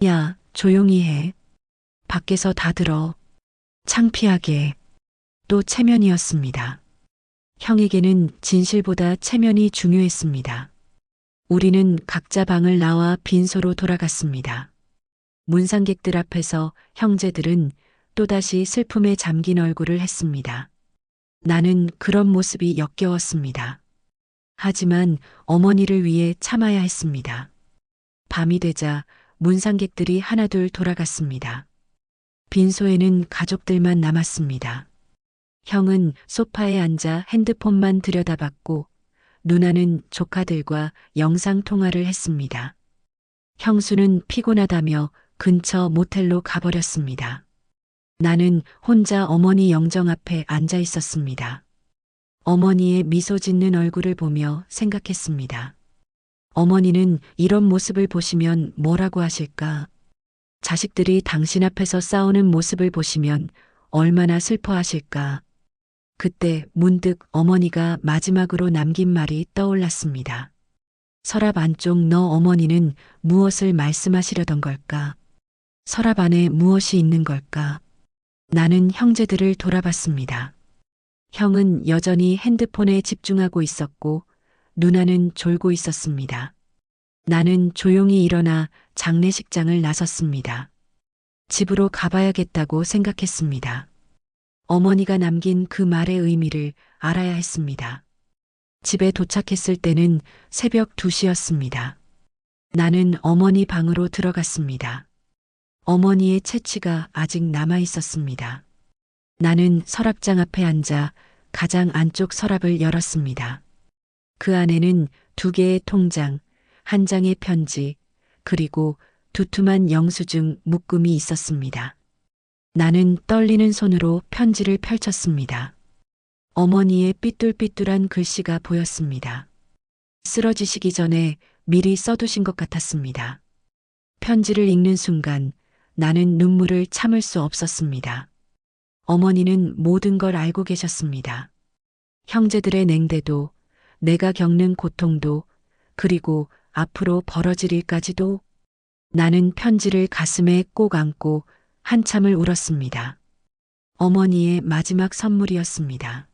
Speaker 1: 야, 조용히 해. 밖에서 다 들어. 창피하게. 또 체면이었습니다. 형에게는 진실보다 체면이 중요했습니다. 우리는 각자 방을 나와 빈소로 돌아갔습니다. 문상객들 앞에서 형제들은 또다시 슬픔에 잠긴 얼굴을 했습니다. 나는 그런 모습이 역겨웠습니다. 하지만 어머니를 위해 참아야 했습니다. 밤이 되자 문상객들이 하나둘 돌아갔습니다. 빈소에는 가족들만 남았습니다. 형은 소파에 앉아 핸드폰만 들여다봤고 누나는 조카들과 영상통화를 했습니다. 형수는 피곤하다며 근처 모텔로 가버렸습니다. 나는 혼자 어머니 영정 앞에 앉아 있었습니다. 어머니의 미소 짓는 얼굴을 보며 생각했습니다. 어머니는 이런 모습을 보시면 뭐라고 하실까? 자식들이 당신 앞에서 싸우는 모습을 보시면 얼마나 슬퍼하실까? 그때 문득 어머니가 마지막으로 남긴 말이 떠올랐습니다. 서랍 안쪽 너 어머니는 무엇을 말씀하시려던 걸까? 서랍 안에 무엇이 있는 걸까? 나는 형제들을 돌아봤습니다. 형은 여전히 핸드폰에 집중하고 있었고 누나는 졸고 있었습니다. 나는 조용히 일어나 장례식장을 나섰습니다. 집으로 가봐야겠다고 생각했습니다. 어머니가 남긴 그 말의 의미를 알아야 했습니다. 집에 도착했을 때는 새벽 2시였습니다. 나는 어머니 방으로 들어갔습니다. 어머니의 채취가 아직 남아 있었습니다. 나는 서랍장 앞에 앉아 가장 안쪽 서랍을 열었습니다. 그 안에는 2개의 통장, 1장의 편지, 그리고 두툼한 영수증 묶음이 있었습니다. 나는 떨리는 손으로 편지를 펼쳤습니다. 어머니의 삐뚤삐뚤한 글씨가 보였습니다. 쓰러지시기 전에 미리 써두신 것 같았습니다. 편지를 읽는 순간 나는 눈물을 참을 수 없었습니다. 어머니는 모든 걸 알고 계셨습니다. 형제들의 냉대도, 내가 겪는 고통도, 그리고 앞으로 벌어질 일까지도. 나는 편지를 가슴에 꼭 안고 한참을 울었습니다. 어머니의 마지막 선물이었습니다.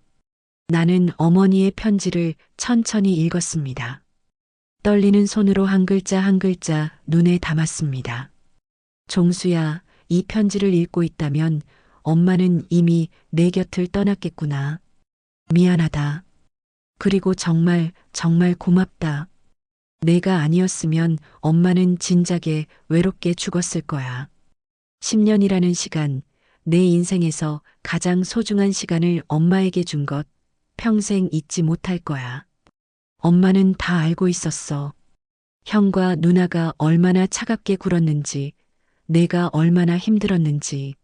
Speaker 1: 나는 어머니의 편지를 천천히 읽었습니다. 떨리는 손으로 한 글자 한 글자 눈에 담았습니다. 종수야, 이 편지를 읽고 있다면 엄마는 이미 내 곁을 떠났겠구나. 미안하다. 그리고 정말 고맙다. 내가 아니었으면 엄마는 진작에 외롭게 죽었을 거야. 10년이라는 시간, 내 인생에서 가장 소중한 시간을 엄마에게 준 것, 평생 잊지 못할 거야. 엄마는 다 알고 있었어. 형과 누나가 얼마나 차갑게 굴었는지, 내가 얼마나 힘들었는지.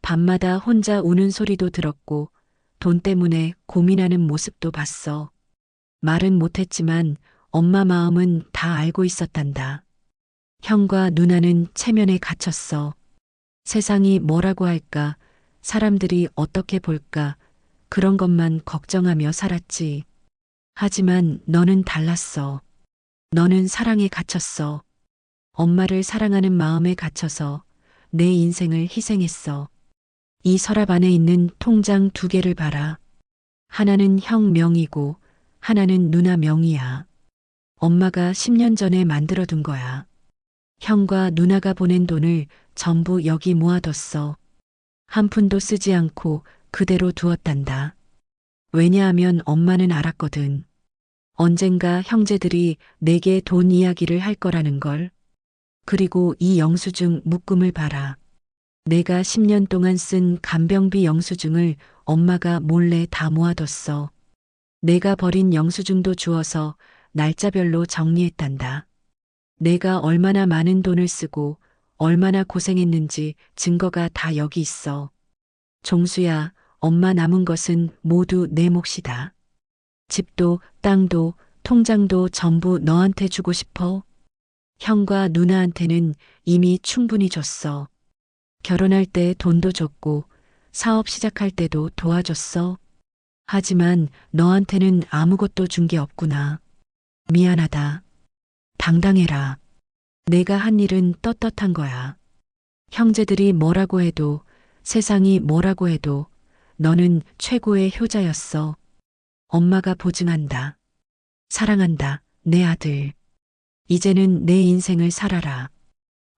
Speaker 1: 밤마다 혼자 우는 소리도 들었고, 돈 때문에 고민하는 모습도 봤어. 말은 못했지만 엄마 마음은 다 알고 있었단다. 형과 누나는 체면에 갇혔어. 세상이 뭐라고 할까, 사람들이 어떻게 볼까, 그런 것만 걱정하며 살았지. 하지만 너는 달랐어. 너는 사랑에 갇혔어. 엄마를 사랑하는 마음에 갇혀서 내 인생을 희생했어. 이 서랍 안에 있는 통장 2개를 봐라. 하나는 형 명이고 하나는 누나 명이야. 엄마가 10년 전에 만들어둔 거야. 형과 누나가 보낸 돈을 전부 여기 모아뒀어. 한 푼도 쓰지 않고 그대로 두었단다. 왜냐하면 엄마는 알았거든. 언젠가 형제들이 내게 돈 이야기를 할 거라는 걸. 그리고 이 영수증 묶음을 봐라. 내가 10년 동안 쓴 간병비 영수증을 엄마가 몰래 다 모아뒀어. 내가 버린 영수증도 주워서 날짜별로 정리했단다. 내가 얼마나 많은 돈을 쓰고 얼마나 고생했는지 증거가 다 여기 있어. 종수야, 엄마 남은 것은 모두 내 몫이다. 집도, 땅도, 통장도 전부 너한테 주고 싶어. 형과 누나한테는 이미 충분히 줬어. 결혼할 때 돈도 줬고, 사업 시작할 때도 도와줬어. 하지만 너한테는 아무것도 준 게 없구나. 미안하다. 당당해라. 내가 한 일은 떳떳한 거야. 형제들이 뭐라고 해도, 세상이 뭐라고 해도 너는 최고의 효자였어. 엄마가 보증한다. 사랑한다, 내 아들. 이제는 내 인생을 살아라.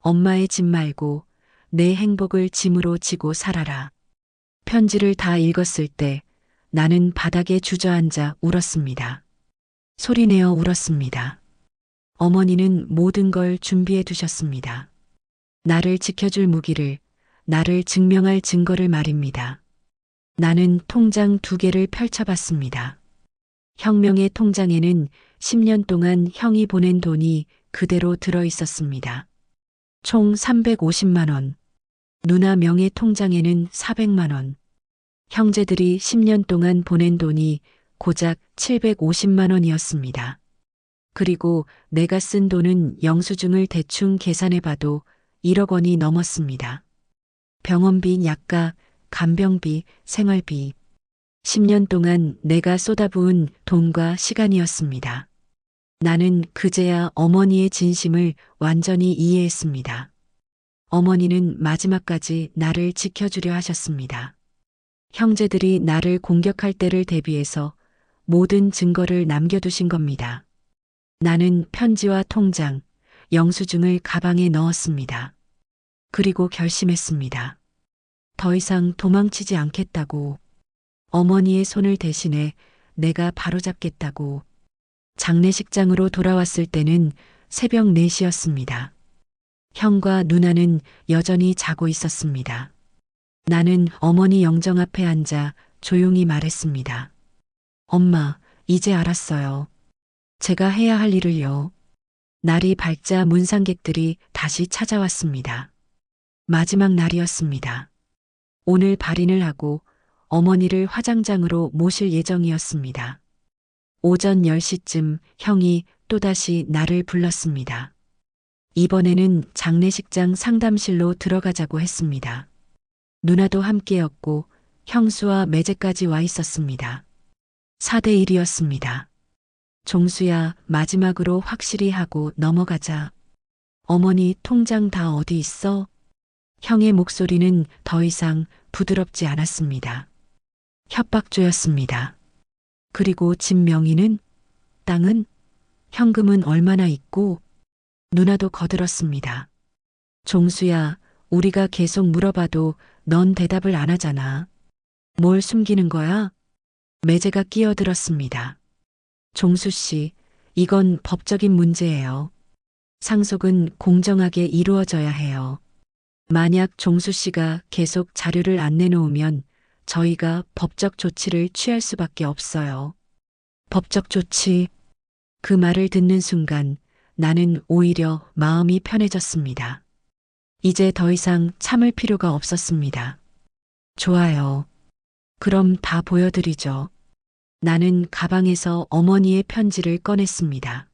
Speaker 1: 엄마의 짐 말고 내 행복을 짐으로 지고 살아라. 편지를 다 읽었을 때 나는 바닥에 주저앉아 울었습니다. 소리내어 울었습니다. 어머니는 모든 걸 준비해 두셨습니다. 나를 지켜줄 무기를, 나를 증명할 증거를 말입니다. 나는 통장 2개를 펼쳐봤습니다. 혁명의 통장에는 10년 동안 형이 보낸 돈이 그대로 들어 있었습니다. 총 350만 원. 누나 명의 통장에는 400만 원. 형제들이 10년 동안 보낸 돈이 고작 750만 원이었습니다. 그리고 내가 쓴 돈은 영수증을 대충 계산해봐도 1억 원이 넘었습니다. 병원비, 약가, 간병비, 생활비. 10년 동안 내가 쏟아부은 돈과 시간이었습니다. 나는 그제야 어머니의 진심을 완전히 이해했습니다. 어머니는 마지막까지 나를 지켜주려 하셨습니다. 형제들이 나를 공격할 때를 대비해서 모든 증거를 남겨두신 겁니다. 나는 편지와 통장, 영수증을 가방에 넣었습니다. 그리고 결심했습니다. 더 이상 도망치지 않겠다고. 어머니의 손을 대신해 내가 바로잡겠다고. 장례식장으로 돌아왔을 때는 새벽 4시였습니다. 형과 누나는 여전히 자고 있었습니다. 나는 어머니 영정 앞에 앉아 조용히 말했습니다. 엄마, 이제 알았어요. 제가 해야 할 일을요. 날이 밝자 문상객들이 다시 찾아왔습니다. 마지막 날이었습니다. 오늘 발인을 하고 어머니를 화장장으로 모실 예정이었습니다. 오전 10시쯤 형이 또다시 나를 불렀습니다. 이번에는 장례식장 상담실로 들어가자고 했습니다. 누나도 함께였고 형수와 매제까지 와 있었습니다. 4대1이었습니다. 종수야, 마지막으로 확실히 하고 넘어가자. 어머니 통장 다 어디 있어? 형의 목소리는 더 이상 부드럽지 않았습니다. 협박조였습니다. 그리고 집 명의는? 땅은? 현금은 얼마나 있고? 누나도 거들었습니다. 종수야, 우리가 계속 물어봐도 넌 대답을 안 하잖아. 뭘 숨기는 거야? 매제가 끼어들었습니다. 종수 씨, 이건 법적인 문제예요. 상속은 공정하게 이루어져야 해요. 만약 종수 씨가 계속 자료를 안 내놓으면 저희가 법적 조치를 취할 수밖에 없어요. 법적 조치. 그 말을 듣는 순간 나는 오히려 마음이 편해졌습니다. 이제 더 이상 참을 필요가 없었습니다. 좋아요. 그럼 다 보여드리죠. 나는 가방에서 어머니의 편지를 꺼냈습니다.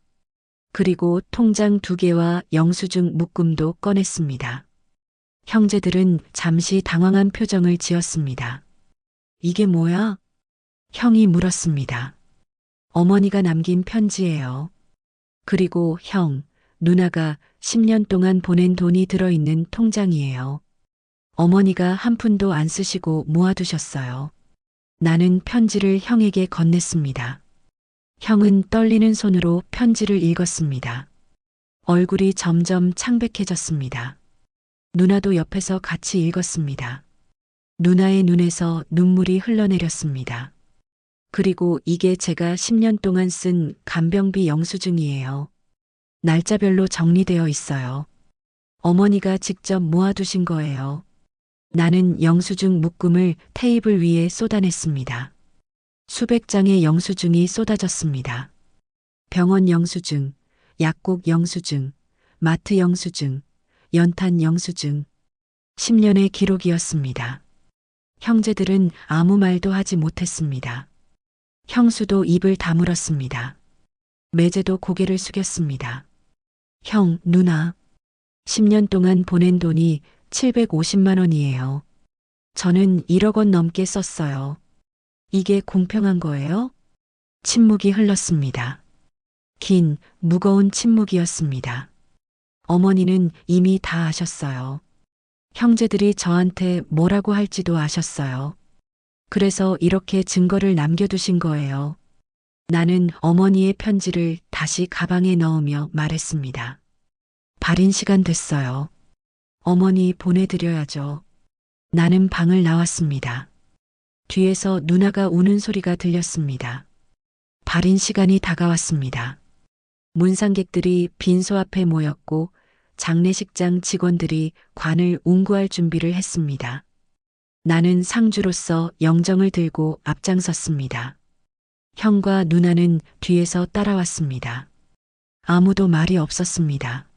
Speaker 1: 그리고 통장 2개와 영수증 묶음도 꺼냈습니다. 형제들은 잠시 당황한 표정을 지었습니다. 이게 뭐야? 형이 물었습니다. 어머니가 남긴 편지예요. 그리고 형, 누나가 10년 동안 보낸 돈이 들어있는 통장이에요. 어머니가 한 푼도 안 쓰시고 모아두셨어요. 나는 편지를 형에게 건넸습니다. 형은 떨리는 손으로 편지를 읽었습니다. 얼굴이 점점 창백해졌습니다. 누나도 옆에서 같이 읽었습니다. 누나의 눈에서 눈물이 흘러내렸습니다. 그리고 이게 제가 10년 동안 쓴 간병비 영수증이에요. 날짜별로 정리되어 있어요. 어머니가 직접 모아두신 거예요. 나는 영수증 묶음을 테이블 위에 쏟아냈습니다. 수백 장의 영수증이 쏟아졌습니다. 병원 영수증, 약국 영수증, 마트 영수증, 연탄 영수증. 10년의 기록이었습니다. 형제들은 아무 말도 하지 못했습니다. 형수도 입을 다물었습니다. 매제도 고개를 숙였습니다. 형, 누나. 10년 동안 보낸 돈이 750만 원이에요. 저는 1억 원 넘게 썼어요. 이게 공평한 거예요? 침묵이 흘렀습니다. 긴, 무거운 침묵이었습니다. 어머니는 이미 다 아셨어요. 형제들이 저한테 뭐라고 할지도 아셨어요. 그래서 이렇게 증거를 남겨두신 거예요. 나는 어머니의 편지를 다시 가방에 넣으며 말했습니다. 발인 시간 됐어요. 어머니 보내드려야죠. 나는 방을 나왔습니다. 뒤에서 누나가 우는 소리가 들렸습니다. 발인 시간이 다가왔습니다. 문상객들이 빈소 앞에 모였고 장례식장 직원들이 관을 운구할 준비를 했습니다. 나는 상주로서 영정을 들고 앞장섰습니다. 형과 누나는 뒤에서 따라왔습니다. 아무도 말이 없었습니다.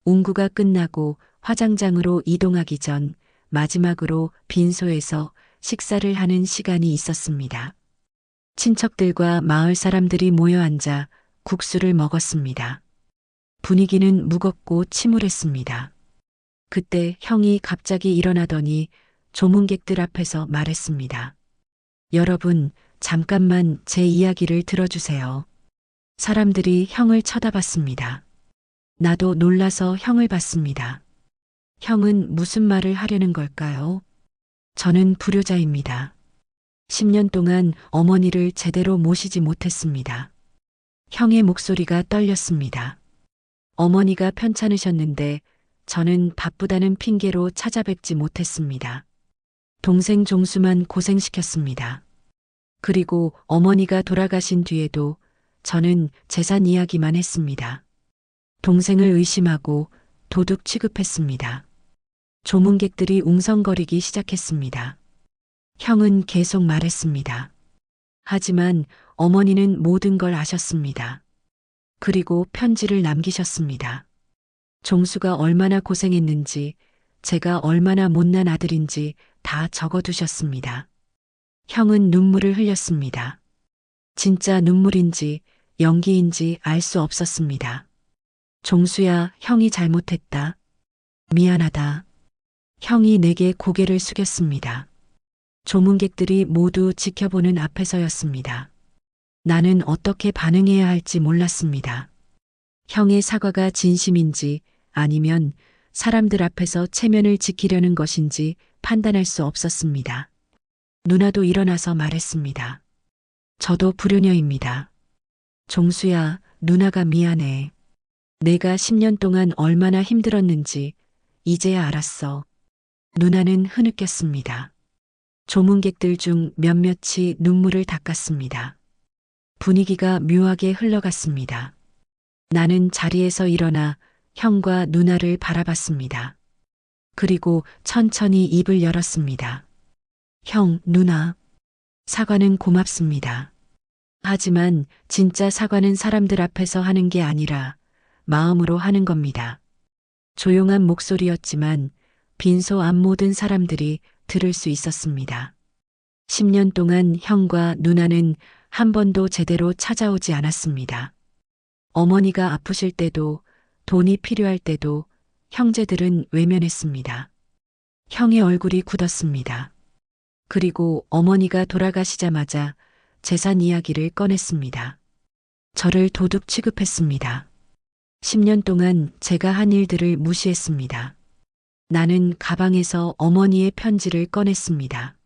Speaker 1: 운구가 끝나고 화장장으로 이동하기 전 마지막으로 빈소에서 식사를 하는 시간이 있었습니다. 친척들과 마을 사람들이 모여 앉아 국수를 먹었습니다. 분위기는 무겁고 침울했습니다. 그때 형이 갑자기 일어나더니 조문객들 앞에서 말했습니다. 여러분, 잠깐만 제 이야기를 들어주세요. 사람들이 형을 쳐다봤습니다. 나도 놀라서 형을 봤습니다. 형은 무슨 말을 하려는 걸까요? 저는 불효자입니다. 10년 동안 어머니를 제대로 모시지 못했습니다. 형의 목소리가 떨렸습니다. 어머니가 편찮으셨는데 저는 바쁘다는 핑계로 찾아뵙지 못했습니다. 동생 종수만 고생시켰습니다. 그리고 어머니가 돌아가신 뒤에도 저는 재산 이야기만 했습니다. 동생을 의심하고 도둑 취급했습니다. 조문객들이 웅성거리기 시작했습니다. 형은 계속 말했습니다. 하지만 어머니는 모든 걸 아셨습니다. 그리고 편지를 남기셨습니다. 종수가 얼마나 고생했는지, 제가 얼마나 못난 아들인지 다 적어두셨습니다. 형은 눈물을 흘렸습니다. 진짜 눈물인지 연기인지 알 수 없었습니다. 종수야, 형이 잘못했다. 미안하다. 형이 내게 고개를 숙였습니다. 조문객들이 모두 지켜보는 앞에서였습니다. 나는 어떻게 반응해야 할지 몰랐습니다. 형의 사과가 진심인지 아니면 사람들 앞에서 체면을 지키려는 것인지 판단할 수 없었습니다. 누나도 일어나서 말했습니다. 저도 불효녀입니다. 종수야, 누나가 미안해. 내가 10년 동안 얼마나 힘들었는지 이제야 알았어. 누나는 흐느꼈습니다. 조문객들 중 몇몇이 눈물을 닦았습니다. 분위기가 묘하게 흘러갔습니다. 나는 자리에서 일어나 형과 누나를 바라봤습니다. 그리고 천천히 입을 열었습니다. 형, 누나. 사과는 고맙습니다. 하지만 진짜 사과는 사람들 앞에서 하는 게 아니라 마음으로 하는 겁니다. 조용한 목소리였지만 빈소 앞 모든 사람들이 들을 수 있었습니다. 10년 동안 형과 누나는 한 번도 제대로 찾아오지 않았습니다. 어머니가 아프실 때도 돈이 필요할 때도 형제들은 외면했습니다. 형의 얼굴이 굳었습니다. 그리고 어머니가 돌아가시자마자 재산 이야기를 꺼냈습니다. 저를 도둑 취급했습니다. 10년 동안 제가 한 일들을 무시했습니다. 나는 가방에서 어머니의 편지를 꺼냈습니다.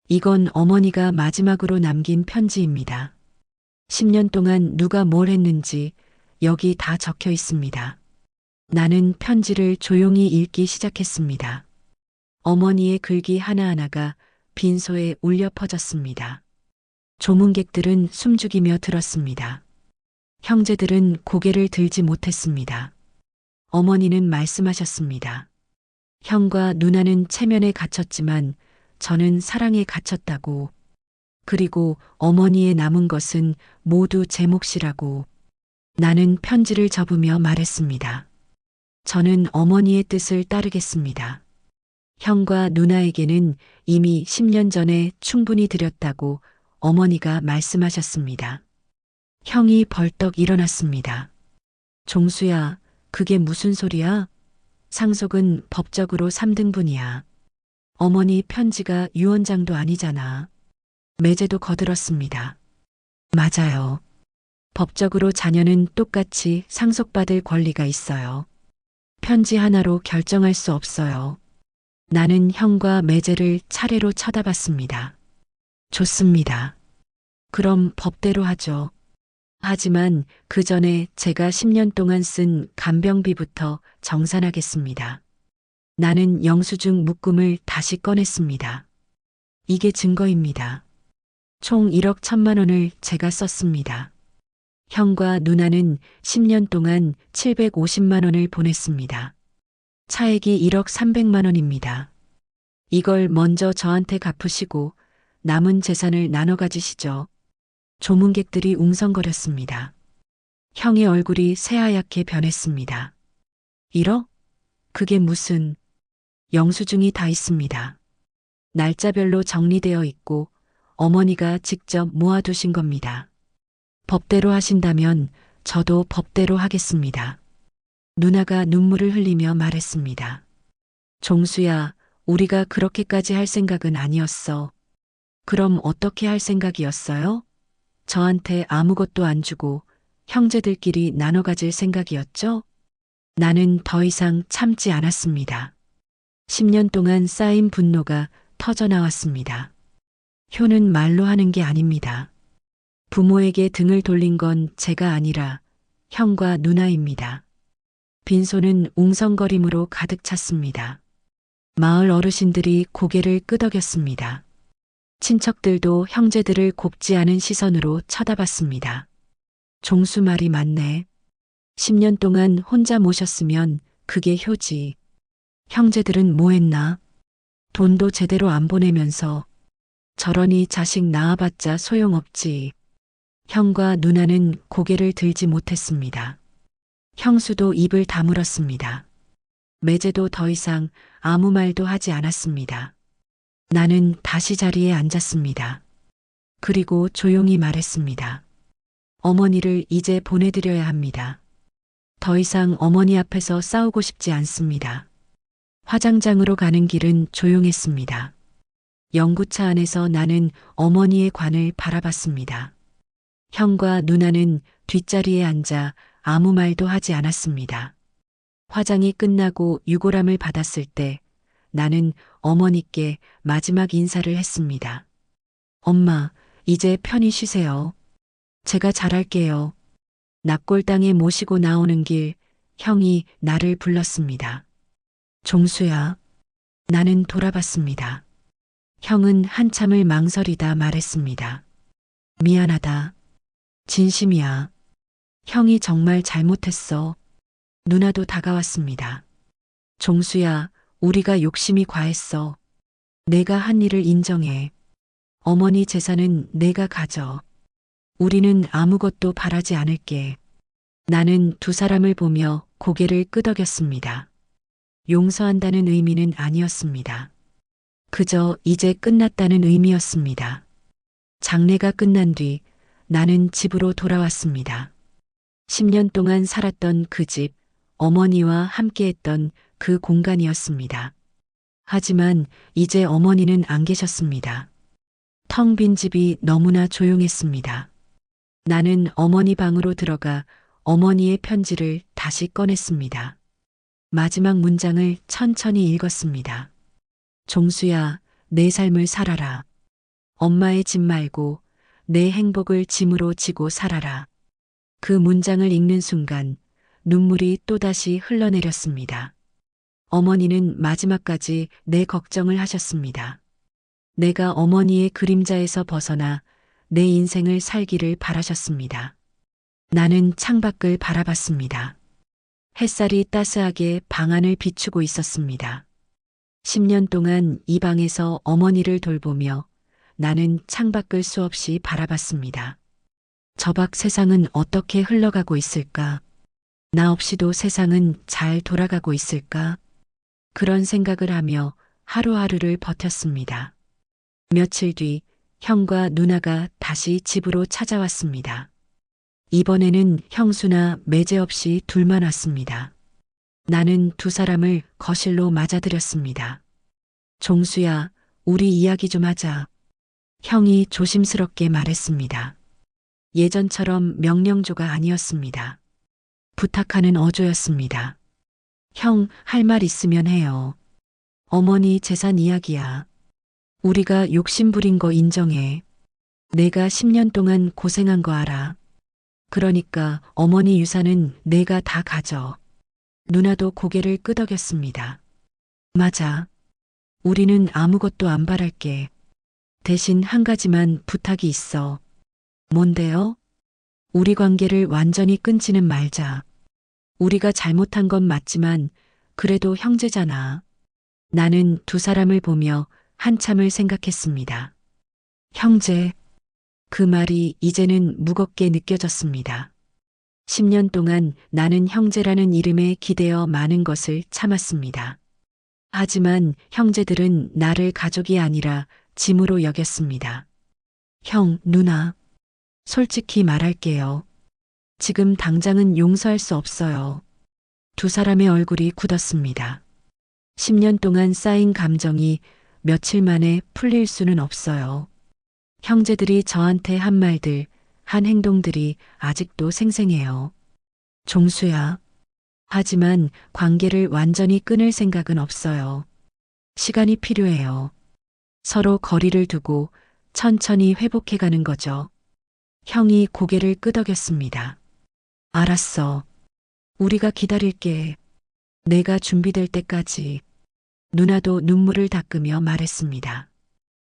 Speaker 1: 이건 어머니가 마지막으로 남긴 편지입니다. 10년 동안 누가 뭘 했는지 여기 다 적혀 있습니다. 나는 편지를 조용히 읽기 시작했습니다. 어머니의 글귀 하나하나가 빈소에 울려 퍼졌습니다. 조문객들은 숨죽이며 들었습니다. 형제들은 고개를 들지 못했습니다. 어머니는 말씀하셨습니다. 형과 누나는 체면에 갇혔지만 저는 사랑에 갇혔다고. 그리고 어머니의 남은 것은 모두 제 몫이라고. 나는 편지를 접으며 말했습니다. 저는 어머니의 뜻을 따르겠습니다. 형과 누나에게는 이미 10년 전에 충분히 드렸다고 어머니가 말씀하셨습니다. 형이 벌떡 일어났습니다. 종수야, 그게 무슨 소리야? 상속은 법적으로 3등분이야. 어머니 편지가 유언장도 아니잖아. 매제도 거들었습니다. 맞아요. 법적으로 자녀는 똑같이 상속받을 권리가 있어요. 편지 하나로 결정할 수 없어요. 나는 형과 매제를 차례로 쳐다봤습니다. 좋습니다. 그럼 법대로 하죠. 하지만 그 전에 제가 10년 동안 쓴 간병비부터 정산하겠습니다. 나는 영수증 묶음을 다시 꺼냈습니다. 이게 증거입니다. 총 1억 1천만 원을 제가 썼습니다. 형과 누나는 10년 동안 750만 원을 보냈습니다. 차액이 1억 300만 원입니다. 이걸 먼저 저한테 갚으시고 남은 재산을 나눠 가지시죠. 조문객들이 웅성거렸습니다. 형의 얼굴이 새하얗게 변했습니다. 1억? 그게 무슨... 영수증이 다 있습니다. 날짜별로 정리되어 있고 어머니가 직접 모아두신 겁니다. 법대로 하신다면 저도 법대로 하겠습니다. 누나가 눈물을 흘리며 말했습니다. 종수야, 우리가 그렇게까지 할 생각은 아니었어. 그럼 어떻게 할 생각이었어요? 저한테 아무것도 안 주고 형제들끼리 나눠 가질 생각이었죠? 나는 더 이상 참지 않았습니다. 10년 동안 쌓인 분노가 터져 나왔습니다. 효는 말로 하는 게 아닙니다. 부모에게 등을 돌린 건 제가 아니라 형과 누나입니다. 빈손은 웅성거림으로 가득 찼습니다. 마을 어르신들이 고개를 끄덕였습니다. 친척들도 형제들을 곱지 않은 시선으로 쳐다봤습니다. 종수 말이 맞네. 10년 동안 혼자 모셨으면 그게 효지. 형제들은 뭐 했나? 돈도 제대로 안 보내면서 저러니 자식 낳아봤자 소용없지. 형과 누나는 고개를 들지 못했습니다. 형수도 입을 다물었습니다. 매제도 더 이상 아무 말도 하지 않았습니다. 나는 다시 자리에 앉았습니다. 그리고 조용히 말했습니다. 어머니를 이제 보내드려야 합니다. 더 이상 어머니 앞에서 싸우고 싶지 않습니다. 화장장으로 가는 길은 조용했습니다. 연구차 안에서 나는 어머니의 관을 바라봤습니다. 형과 누나는 뒷자리에 앉아 아무 말도 하지 않았습니다. 화장이 끝나고 유골함을 받았을 때 나는 어머니께 마지막 인사를 했습니다. 엄마, 이제 편히 쉬세요. 제가 잘할게요. 납골당에 모시고 나오는 길 형이 나를 불렀습니다. 종수야. 나는 돌아봤습니다. 형은 한참을 망설이다 말했습니다. 미안하다. 진심이야. 형이 정말 잘못했어. 누나도 다가왔습니다. 종수야, 우리가 욕심이 과했어. 내가 한 일을 인정해. 어머니 재산은 내가 가져. 우리는 아무것도 바라지 않을게. 나는 두 사람을 보며 고개를 끄덕였습니다. 용서한다는 의미는 아니었습니다. 그저 이제 끝났다는 의미였습니다. 장례가 끝난 뒤 나는 집으로 돌아왔습니다. 10년 동안 살았던 그 집, 어머니와 함께했던 그 공간이었습니다. 하지만 이제 어머니는 안 계셨습니다. 텅 빈 집이 너무나 조용했습니다. 나는 어머니 방으로 들어가 어머니의 편지를 다시 꺼냈습니다. 마지막 문장을 천천히 읽었습니다. 종수야, 내 삶을 살아라. 엄마의 짐 말고 내 행복을 짐으로 지고 살아라. 그 문장을 읽는 순간 눈물이 또다시 흘러내렸습니다. 어머니는 마지막까지 내 걱정을 하셨습니다. 내가 어머니의 그림자에서 벗어나 내 인생을 살기를 바라셨습니다. 나는 창밖을 바라봤습니다. 햇살이 따스하게 방 안을 비추고 있었습니다. 10년 동안 이 방에서 어머니를 돌보며 나는 창밖을 수없이 바라봤습니다. 저 밖 세상은 어떻게 흘러가고 있을까? 나 없이도 세상은 잘 돌아가고 있을까? 그런 생각을 하며 하루하루를 버텼습니다. 며칠 뒤 형과 누나가 다시 집으로 찾아왔습니다. 이번에는 형수나 매제 없이 둘만 왔습니다. 나는 두 사람을 거실로 맞아들였습니다. 종수야, 우리 이야기 좀 하자. 형이 조심스럽게 말했습니다. 예전처럼 명령조가 아니었습니다. 부탁하는 어조였습니다. 형, 할 말 있으면 해요. 어머니 재산 이야기야. 우리가 욕심부린 거 인정해. 내가 10년 동안 고생한 거 알아. 그러니까 어머니 유산은 내가 다 가져. 누나도 고개를 끄덕였습니다. 맞아. 우리는 아무것도 안 바랄게. 대신 한 가지만 부탁이 있어. 뭔데요? 우리 관계를 완전히 끊지는 말자. 우리가 잘못한 건 맞지만 그래도 형제잖아. 나는 두 사람을 보며 한참을 생각했습니다. 형제. 그 말이 이제는 무겁게 느껴졌습니다. 10년 동안 나는 형제라는 이름에 기대어 많은 것을 참았습니다. 하지만 형제들은 나를 가족이 아니라 짐으로 여겼습니다. 형, 누나. 솔직히 말할게요. 지금 당장은 용서할 수 없어요. 두 사람의 얼굴이 굳었습니다. 10년 동안 쌓인 감정이 며칠 만에 풀릴 수는 없어요. 형제들이 저한테 한 말들, 한 행동들이 아직도 생생해요. 종수야. 하지만 관계를 완전히 끊을 생각은 없어요. 시간이 필요해요. 서로 거리를 두고 천천히 회복해가는 거죠. 형이 고개를 끄덕였습니다. 알았어. 우리가 기다릴게. 내가 준비될 때까지. 누나도 눈물을 닦으며 말했습니다.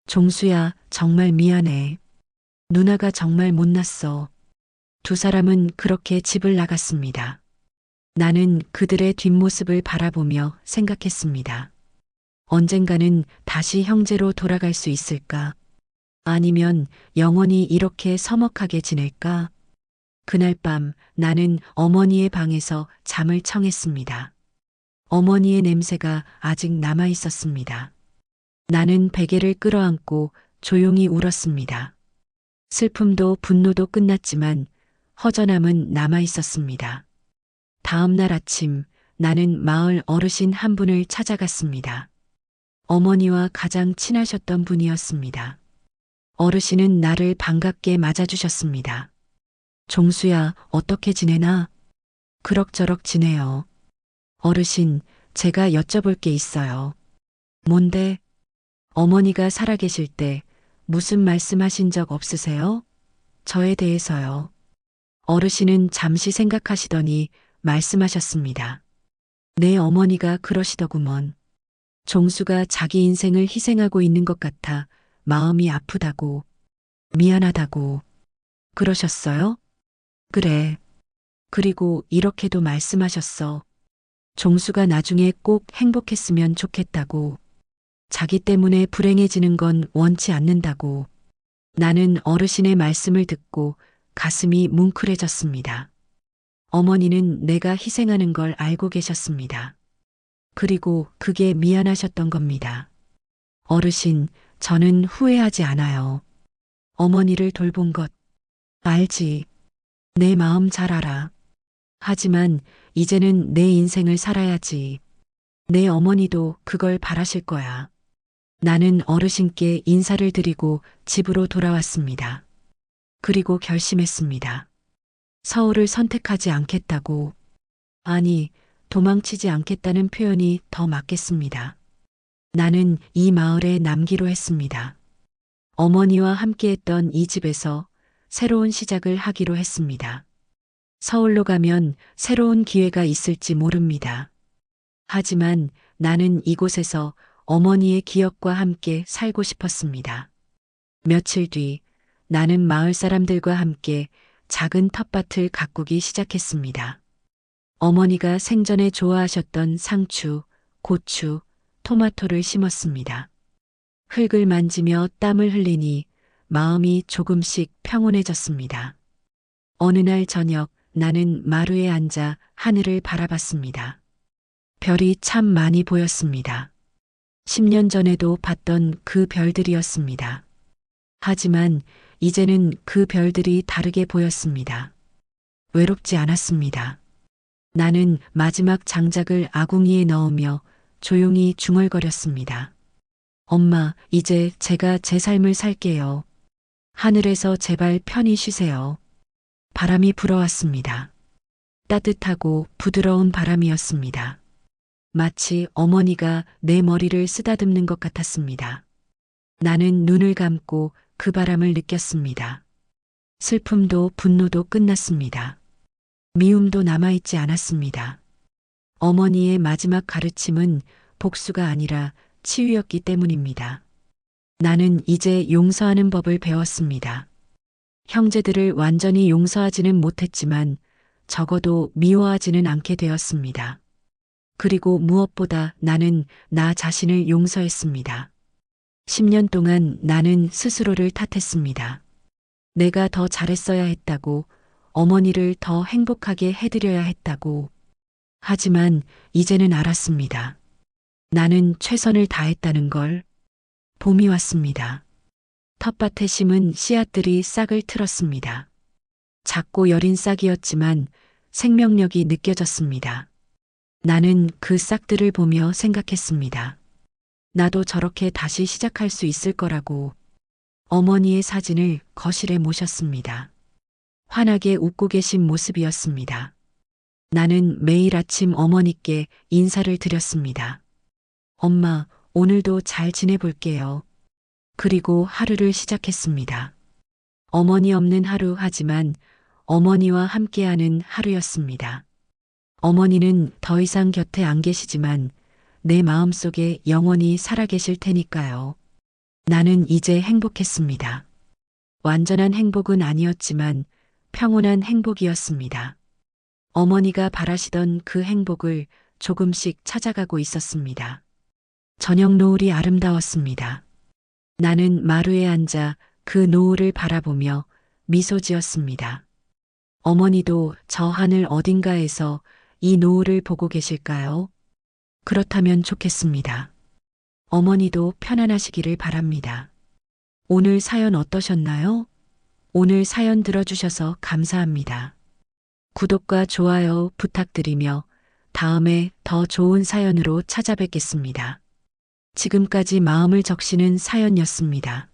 Speaker 1: 종수야, 정말 미안해. 누나가 정말 못났어. 두 사람은 그렇게 집을 나갔습니다. 나는 그들의 뒷모습을 바라보며 생각했습니다. 언젠가는 다시 형제로 돌아갈 수 있을까? 아니면 영원히 이렇게 서먹하게 지낼까? 그날 밤 나는 어머니의 방에서 잠을 청했습니다. 어머니의 냄새가 아직 남아 있었습니다. 나는 베개를 끌어안고 조용히 울었습니다. 슬픔도 분노도 끝났지만 허전함은 남아 있었습니다. 다음 날 아침 나는 마을 어르신 한 분을 찾아갔습니다. 어머니와 가장 친하셨던 분이었습니다. 어르신은 나를 반갑게 맞아주셨습니다. 종수야, 어떻게 지내나? 그럭저럭 지내요. 어르신, 제가 여쭤볼 게 있어요. 뭔데? 어머니가 살아계실 때 무슨 말씀하신 적 없으세요? 저에 대해서요. 어르신은 잠시 생각하시더니 말씀하셨습니다. 내 어머니가 그러시더구먼. 종수가 자기 인생을 희생하고 있는 것 같아 마음이 아프다고, 미안하다고. 그러셨어요? 그래. 그리고 이렇게도 말씀하셨어. 종수가 나중에 꼭 행복했으면 좋겠다고. 자기 때문에 불행해지는 건 원치 않는다고. 나는 어르신의 말씀을 듣고 가슴이 뭉클해졌습니다. 어머니는 내가 희생하는 걸 알고 계셨습니다. 그리고 그게 미안하셨던 겁니다. 어르신, 저는 후회하지 않아요. 어머니를 돌본 것, 알지. 내 마음 잘 알아. 하지만 이제는 내 인생을 살아야지. 내 어머니도 그걸 바라실 거야. 나는 어르신께 인사를 드리고 집으로 돌아왔습니다. 그리고 결심했습니다. 서울을 선택하지 않겠다고. 아니, 도망치지 않겠다는 표현이 더 맞겠습니다. 나는 이 마을에 남기로 했습니다. 어머니와 함께했던 이 집에서 새로운 시작을 하기로 했습니다. 서울로 가면 새로운 기회가 있을지 모릅니다. 하지만 나는 이곳에서 어머니의 기억과 함께 살고 싶었습니다. 며칠 뒤 나는 마을 사람들과 함께 작은 텃밭을 가꾸기 시작했습니다. 어머니가 생전에 좋아하셨던 상추, 고추, 토마토를 심었습니다. 흙을 만지며 땀을 흘리니 마음이 조금씩 평온해졌습니다. 어느 날 저녁 나는 마루에 앉아 하늘을 바라봤습니다. 별이 참 많이 보였습니다. 10년 전에도 봤던 그 별들이었습니다. 하지만 이제는 그 별들이 다르게 보였습니다. 외롭지 않았습니다. 나는 마지막 장작을 아궁이에 넣으며 조용히 중얼거렸습니다. 엄마, 이제 제가 제 삶을 살게요. 하늘에서 제발 편히 쉬세요. 바람이 불어왔습니다. 따뜻하고 부드러운 바람이었습니다. 마치 어머니가 내 머리를 쓰다듬는 것 같았습니다. 나는 눈을 감고 그 바람을 느꼈습니다. 슬픔도 분노도 끝났습니다. 미움도 남아있지 않았습니다. 어머니의 마지막 가르침은 복수가 아니라 치유였기 때문입니다. 나는 이제 용서하는 법을 배웠습니다. 형제들을 완전히 용서하지는 못했지만 적어도 미워하지는 않게 되었습니다. 그리고 무엇보다 나는 나 자신을 용서했습니다. 10년 동안 나는 스스로를 탓했습니다. 내가 더 잘했어야 했다고, 어머니를 더 행복하게 해드려야 했다고. 하지만 이제는 알았습니다. 나는 최선을 다했다는 걸. 봄이 왔습니다. 텃밭에 심은 씨앗들이 싹을 틀었습니다. 작고 여린 싹이었지만 생명력이 느껴졌습니다. 나는 그 싹들을 보며 생각했습니다. 나도 저렇게 다시 시작할 수 있을 거라고. 어머니의 사진을 거실에 모셨습니다. 환하게 웃고 계신 모습이었습니다. 나는 매일 아침 어머니께 인사를 드렸습니다. 엄마, 오늘도 잘 지내볼게요. 그리고 하루를 시작했습니다. 어머니 없는 하루 하지만 어머니와 함께하는 하루였습니다. 어머니는 더 이상 곁에 안 계시지만 내 마음속에 영원히 살아계실 테니까요. 나는 이제 행복했습니다. 완전한 행복은 아니었지만 평온한 행복이었습니다. 어머니가 바라시던 그 행복을 조금씩 찾아가고 있었습니다. 저녁 노을이 아름다웠습니다. 나는 마루에 앉아 그 노을을 바라보며 미소 지었습니다. 어머니도 저 하늘 어딘가에서 이 노을을 보고 계실까요? 그렇다면 좋겠습니다. 어머니도 편안하시기를 바랍니다. 오늘 사연 어떠셨나요? 오늘 사연 들어주셔서 감사합니다. 구독과 좋아요 부탁드리며 다음에 더 좋은 사연으로 찾아뵙겠습니다. 지금까지 마음을 적시는 사연이었습니다.